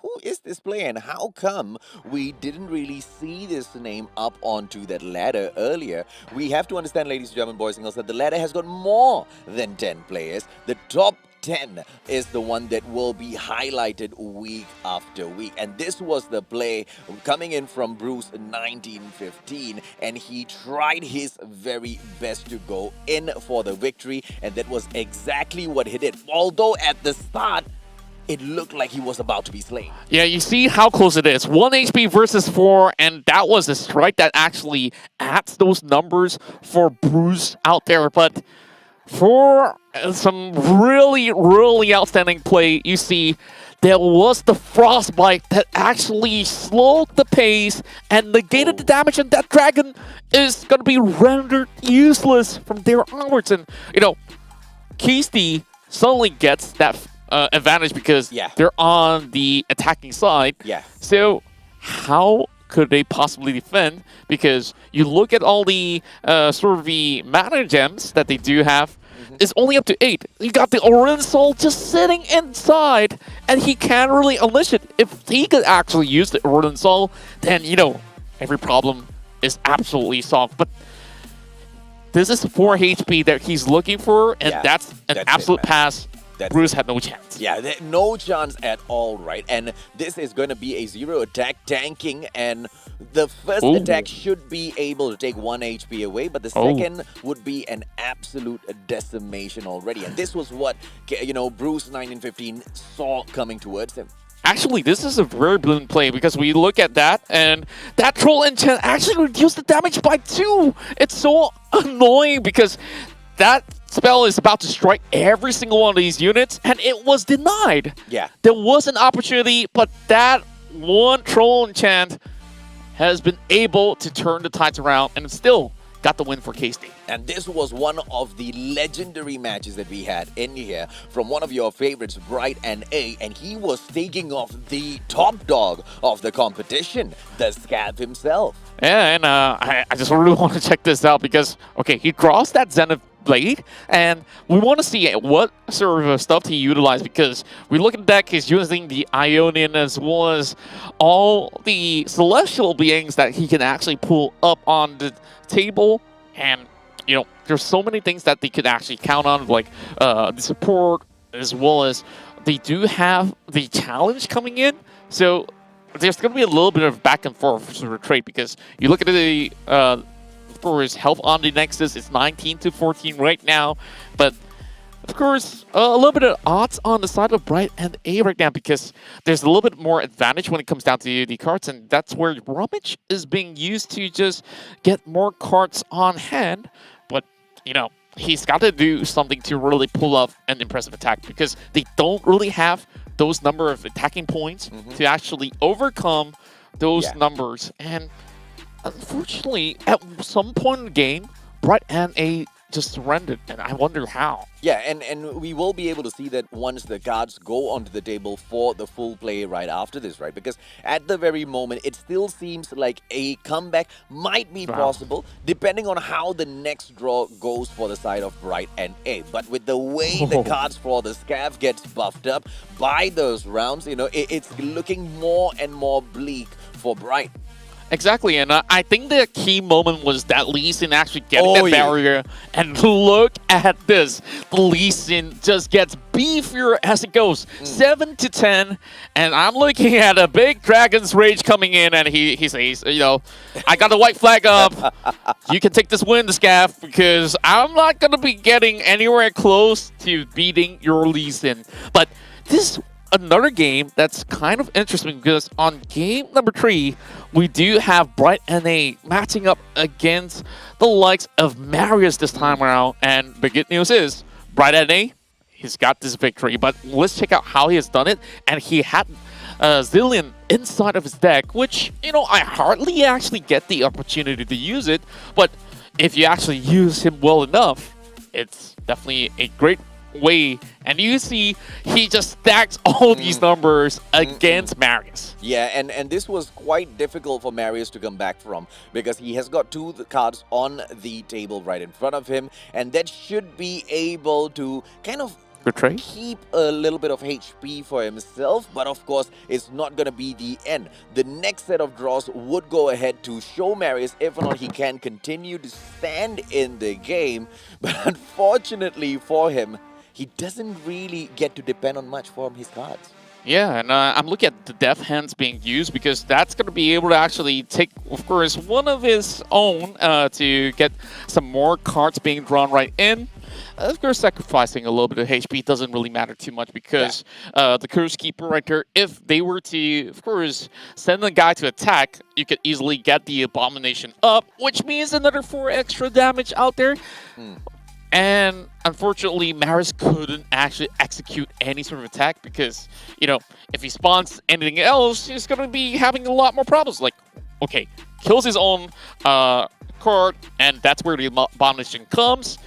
who is this player and how come we didn't really see this name up onto that ladder earlier, we have to understand, ladies and gentlemen, boys and girls, that the ladder has got more than 10 players. The top 10 is the one that will be highlighted week after week, and this was the play coming in from Bruce 1915, and he tried his very best to go in for the victory, and that was exactly what he did. Although at the start it looked like he was about to be slain. Yeah, you see how close it is. 1 HP versus 4, and that was a strike that actually adds those numbers for Bruce out there. But for some really, really outstanding play, you see there was the frostbite that actually slowed the pace and negated the damage, and that dragon is going to be rendered useless from there onwards. And, you know, Keisty suddenly gets that advantage because they're on the attacking side. Yeah. So how could they possibly defend? Because you look at all the sort of the mana gems that they do have, it's only up to 8. You got the Orin Soul just sitting inside, and he can't really unleash it. If he could actually use the Orin Soul, then, you know, every problem is absolutely solved. But this is 4 HP that he's looking for, and that's an absolute pass. Bruce had no chance. Yeah, no chance at all, right? And this is going to be a 0 attack tanking, and the first attack should be able to take 1 HP away, but the second would be an absolute decimation already. And this was what, you know, Bruce 1915 saw coming towards him. Actually, this is a very brilliant play because we look at that, and that Troll Enchant actually reduced the damage by 2. It's so annoying because that spell is about to strike every single one of these units, and it was denied. Yeah. There was an opportunity, but that one Troll Enchant has been able to turn the tides around and still got the win for KSD. And this was one of the legendary matches that we had in here from one of your favorites, Bright and A, and he was taking off the top dog of the competition, the Scav himself. Yeah, and I just really want to check this out because, okay, he draws that Zenith Blade, and we want to see what sort of stuff he utilized because we look at the deck, he's using the Ionian as well as all the celestial beings that he can actually pull up on the table, and you know, there's so many things that they could actually count on, like the support, as well as they do have the challenge coming in, so there's going to be a little bit of back and forth sort of trade because you look at the for his health on the Nexus, it's 19 to 14 right now, but of course a little bit of odds on the side of Bright and A right now because there's a little bit more advantage when it comes down to the cards, and that's where Rummage is being used to just get more cards on hand. But you know, he's got to do something to really pull off an impressive attack because they don't really have those number of attacking points to actually overcome those numbers. And unfortunately, at some point in the game, Bright and A just surrendered, and I wonder how. Yeah, and we will be able to see that once the cards go onto the table for the full play right after this, right? Because at the very moment, it still seems like a comeback might be possible, depending on how the next draw goes for the side of Bright and A. But with the way the cards for the Scav gets buffed up by those rounds, you know, it's looking more and more bleak for Bright. Exactly, and I think the key moment was that Lee Sin actually getting that barrier, and look at this. The Lee Sin just gets beefier as it goes, 7 to 10, and I'm looking at a big Dragon's Rage coming in, and he says, you know, I got the white flag up. You can take this win, the Scav, because I'm not going to be getting anywhere close to beating your Lee Sin. But this another game that's kind of interesting because on game number 3, we do have Bright NA matching up against the likes of Marius this time around. And the good news is, Bright NA, he's got this victory. But let's check out how he has done it. And he had Zillion inside of his deck, which, you know, I hardly actually get the opportunity to use it. But if you actually use him well enough, it's definitely a great way, and you see he just stacks all these numbers against Marius. Yeah, and this was quite difficult for Marius to come back from because he has got 2 cards on the table right in front of him, and that should be able to kind of keep a little bit of HP for himself, but of course it's not going to be the end. The next set of draws would go ahead to show Marius if or not he can continue to stand in the game, but unfortunately for him, he doesn't really get to depend on much from his cards. Yeah, and I'm looking at the Death Hands being used because that's going to be able to actually take, of course, one of his own to get some more cards being drawn right in. Of course, sacrificing a little bit of HP doesn't really matter too much because the Curse Keeper right there, if they were to, of course, send the guy to attack, you could easily get the Abomination up, which means another 4 extra damage out there. And unfortunately, Maris couldn't actually execute any sort of attack because, you know, if he spawns anything else, he's going to be having a lot more problems. Like, okay, kills his own card, and that's where the Abomination comes.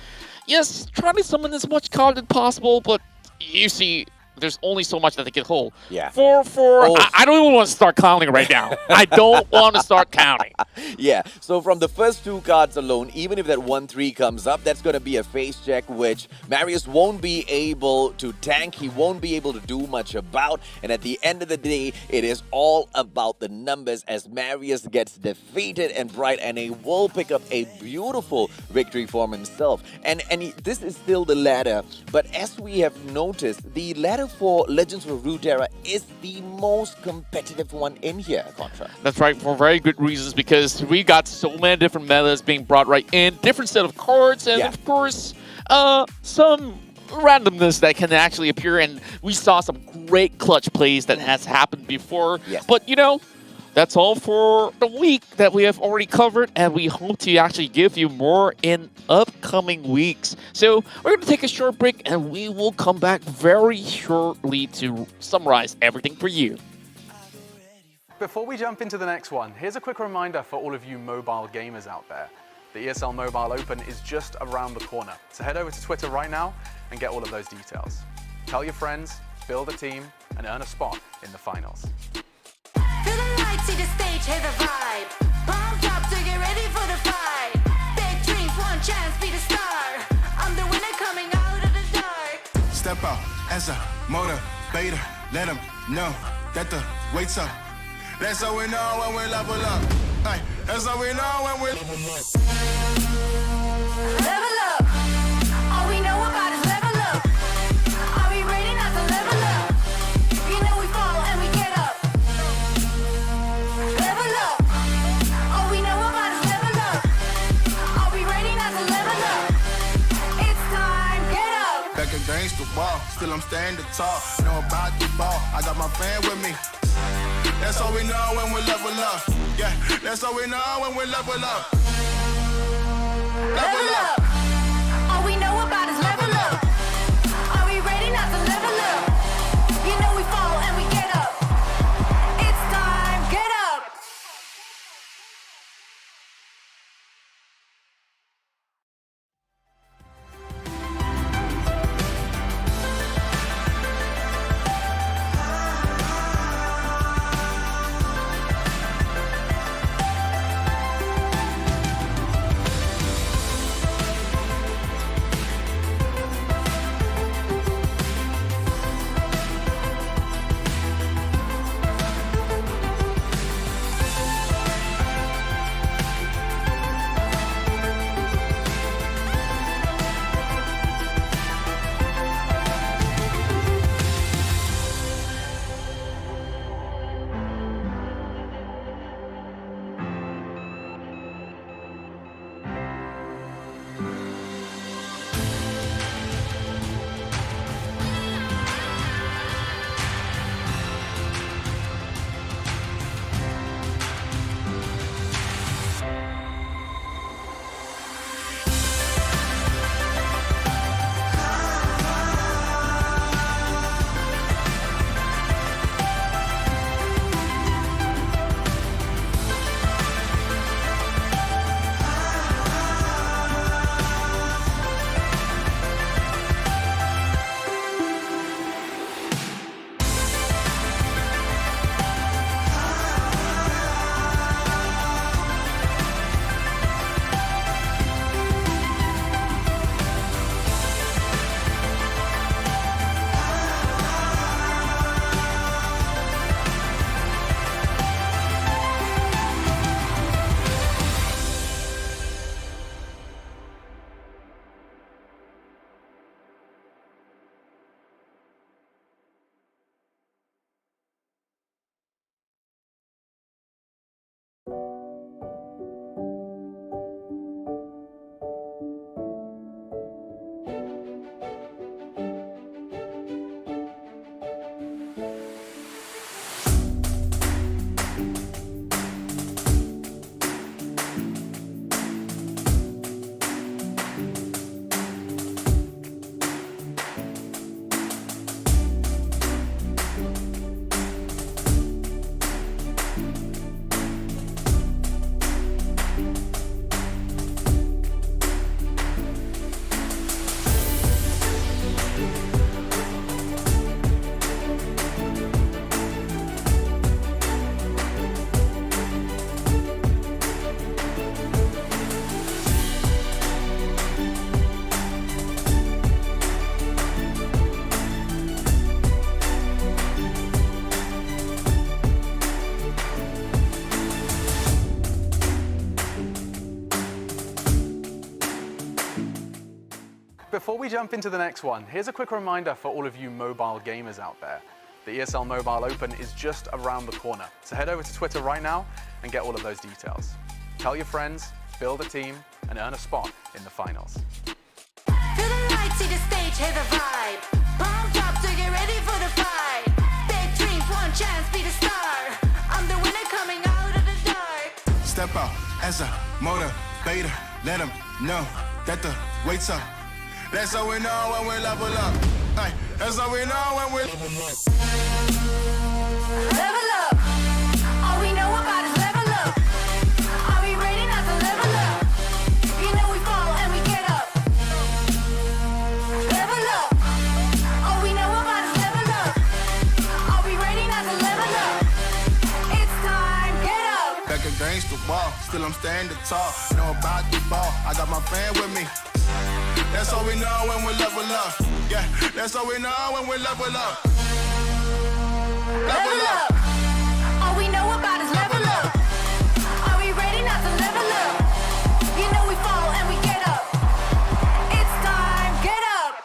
Yes, try to summon as much card as possible, but you see, there's only so much that they can hold. Yeah. 4-4. Oh. I don't even want to start counting right now. I don't want to start counting. Yeah, so from the first 2 cards alone, even if that 1-3 comes up, that's going to be a face check, which Marius won't be able to tank. He won't be able to do much about. And at the end of the day, it is all about the numbers as Marius gets defeated, and Bright NA will pick up a beautiful victory for himself. And this is still the ladder, but as we have noticed, the ladder for Legends of Runeterra is the most competitive one in here, Contra. That's right, for very good reasons, because we got so many different metas being brought right in, different set of cards, and of course, some randomness that can actually appear, and we saw some great clutch plays that has happened before. Yes. But, you know, that's all for the week that we have already covered, and we hope to actually give you more in upcoming weeks. So we're going to take a short break, and we will come back very shortly to summarize everything for you. Before we jump into the next one, here's a quick reminder for all of you mobile gamers out there. The ESL Mobile Open is just around the corner, so head over to Twitter right now and get all of those details. Tell your friends, build a team, and earn a spot in the finals. Feel the lights, see the stage, hear the vibe. Pumped up to get ready for the fight. Big dreams, one chance, be the star. I'm the winner coming out of the dark. Step out as a motivator. Let them know that the weight's up. That's how we know when we level up. Hey, that's how we know when we level up. Level up. All we know about is level up. Are we ready not to level up? You know we fall and we get up. Level up. All we know about is level up. Are we ready not to level up? It's time, get up. Back against the wall, still I'm standing tall. Know about the ball, I got my fan with me. That's how we know when we level up. Yeah, that's how we know when we level up. Level up. All we know about is level up. Are we ready not to level up? You know we fall and we get up. It's time, get up. Before we jump into the next one, here's a quick reminder for all of you mobile gamers out there. The ESL Mobile Open is just around the corner, so head over to Twitter right now and get all of those details. Tell your friends, build a team, and earn a spot in the finals. Feel the lights, see the stage, hear the vibe. Pumped up to get ready for the fight. Big dreams, one chance, be the star. I'm the winner coming out of the dark. Step out as a motivator. Let them know that the weight's up. That's how we know when we level up. Ay, that's how we know when we level up. Level up. All we know about is level up. Are we ready not to level up? You know we fall and we get up. Level up. All we know about is level up. Are we ready not to level up? It's time, get up. Back against the wall, still I'm standing tall. Know about the ball, I got my fan with me. That's how we know when we level up. Yeah, that's how we know when we level up. Level up. All we know about is level up. Are we ready not to level up? You know we fall and we get up. It's time, get up.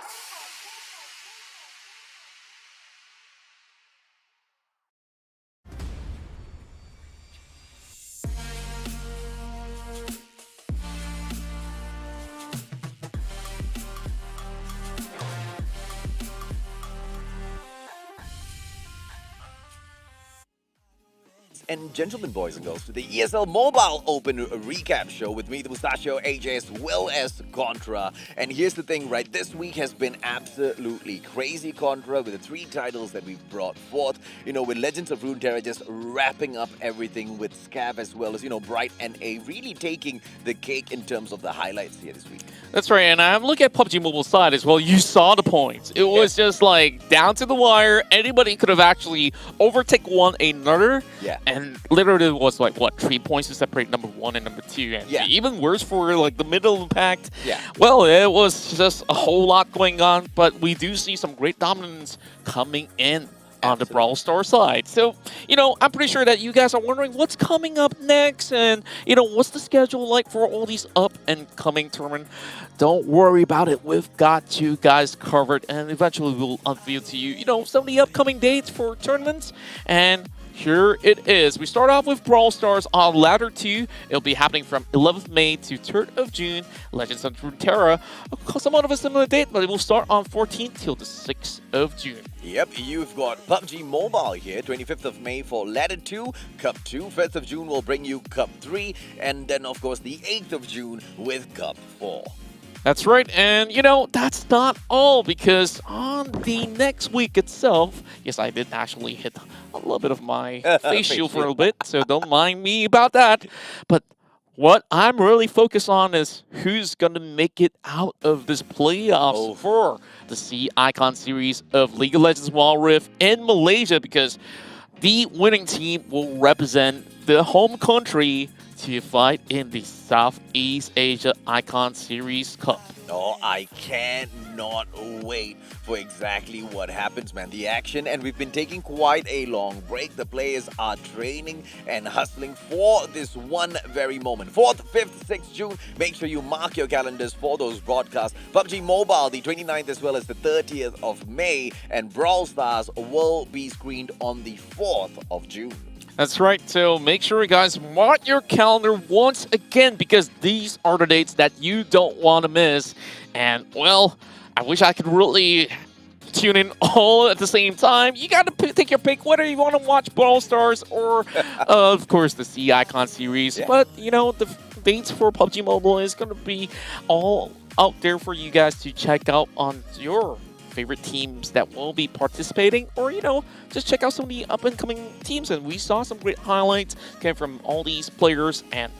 And gentlemen, boys and girls, to the ESL Mobile Open recap show with me, the Mustachio, AJ, as well as Contra. And here's the thing, right? This week has been absolutely crazy, Contra, with the 3 titles that we've brought forth. You know, with Legends of Runeterra just wrapping up everything, with Scav as well as, you know, Bright and A really taking the cake in terms of the highlights here this week. That's right, and I'm looking at PUBG Mobile side as well. You saw the points. It was just like down to the wire. Anybody could have actually overtaken one another. Yeah. And literally it was like, what, 3 points to separate number 1 and number 2. And even worse for like the middle impact. Yeah. Well, it was just a whole lot going on, but we do see some great dominance coming in on the Brawl Stars side. So, you know, I'm pretty sure that you guys are wondering what's coming up next and, you know, what's the schedule like for all these up and coming tournaments. Don't worry about it. We've got you guys covered, and eventually we'll unveil to you, you know, some of the upcoming dates for tournaments. And here it is. We start off with Brawl Stars on Ladder 2. It'll be happening from 11th May to 3rd of June. Legends of Runeterra, somewhat of a similar date, but it will start on 14th till the 6th of June. Yep, you've got PUBG Mobile here, 25th of May for Ladder 2, Cup 2, 5th of June will bring you Cup 3, and then of course the 8th of June with Cup 4. That's right, and you know, that's not all, because on the next week itself, yes, I did actually hit a little bit of my face shield for a little bit, so don't mind me about that. But what I'm really focused on is who's going to make it out of this playoffs for the C Icon series of League of Legends Wild Rift in Malaysia, because the winning team will represent the home country to fight in the Southeast Asia Icon Series Cup. Oh, I cannot wait for exactly what happens, man. The action, and we've been taking quite a long break. The players are training and hustling for this one very moment. 4th, 5th, 6th June. Make sure you mark your calendars for those broadcasts. PUBG Mobile, the 29th as well as the 30th of May. And Brawl Stars will be screened on the 4th of June. That's right, so make sure you guys mark your calendar once again, because these are the dates that you don't want to miss. And, well, I wish I could really tune in all at the same time. You got to take your pick, whether you want to watch Brawl Stars or, of course, the C Icon series. Yeah. But, you know, the dates for PUBG Mobile is going to be all out there for you guys to check out on your favorite teams that will be participating, or, you know, just check out some of the up-and-coming teams. And we saw some great highlights came from all these players, and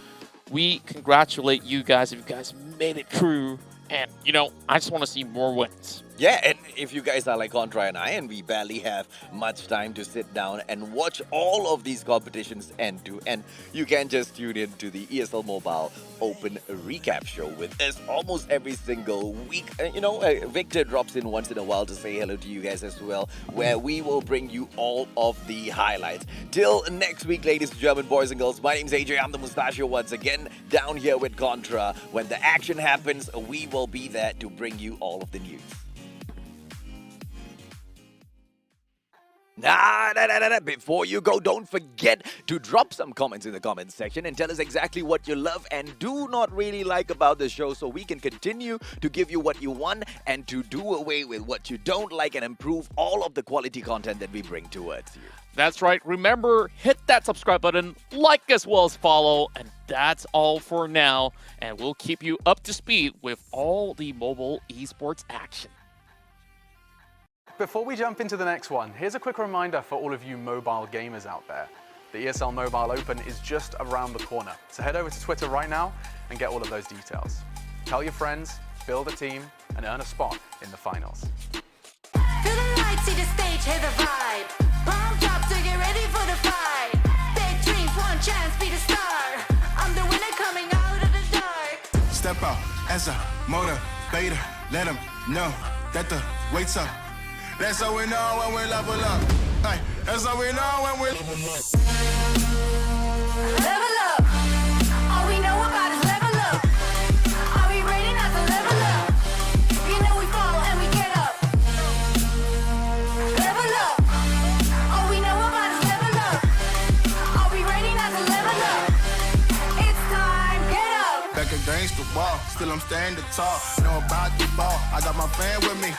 we congratulate you guys if you guys made it through. And, you know, I just want to see more wins. Yeah, and if you guys are like Contra and I, and we barely have much time to sit down and watch all of these competitions end to end, you can just tune in to the ESL Mobile Open Recap Show with us almost every single week. Victor drops in once in a while to say hello to you guys as well, where we will bring you all of the highlights. Till next week, ladies and gentlemen, boys and girls, my name's AJ. I'm the Mustachio once again, down here with Contra. When the action happens, we will be there to bring you all of the news. Nah. Before you go, don't forget to drop some comments in the comments section and tell us exactly what you love and do not really like about the show, so we can continue to give you what you want and to do away with what you don't like and improve all of the quality content that we bring towards you. That's right. Remember, hit that subscribe button, like as well as follow, and that's all for now. And we'll keep you up to speed with all the mobile esports action. Before we jump into the next one, here's a quick reminder for all of you mobile gamers out there. The ESL Mobile Open is just around the corner, so head over to Twitter right now and get all of those details. Tell your friends, build a team, and earn a spot in the finals. Feel the lights, see the stage, hear the vibe. Pumped up to get ready for the fight. Big dreams, one chance, be the star. I'm the winner coming out of the dark. Step out as a motivator. Let them know that the wait's up. That's how we know when we level up. Ay, that's how we know when we level up. Level up. All we know about is level up. Are we ready not to level up? You know we fall and we get up. Level up. All we know about is level up. Are we ready not to level up? It's time, get up. Back against the wall, still I'm standing tall. Know about the ball, I got my fan with me.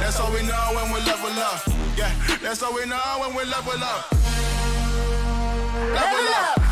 That's how we know when we level up. Yeah, that's how we know when we level up. Level up.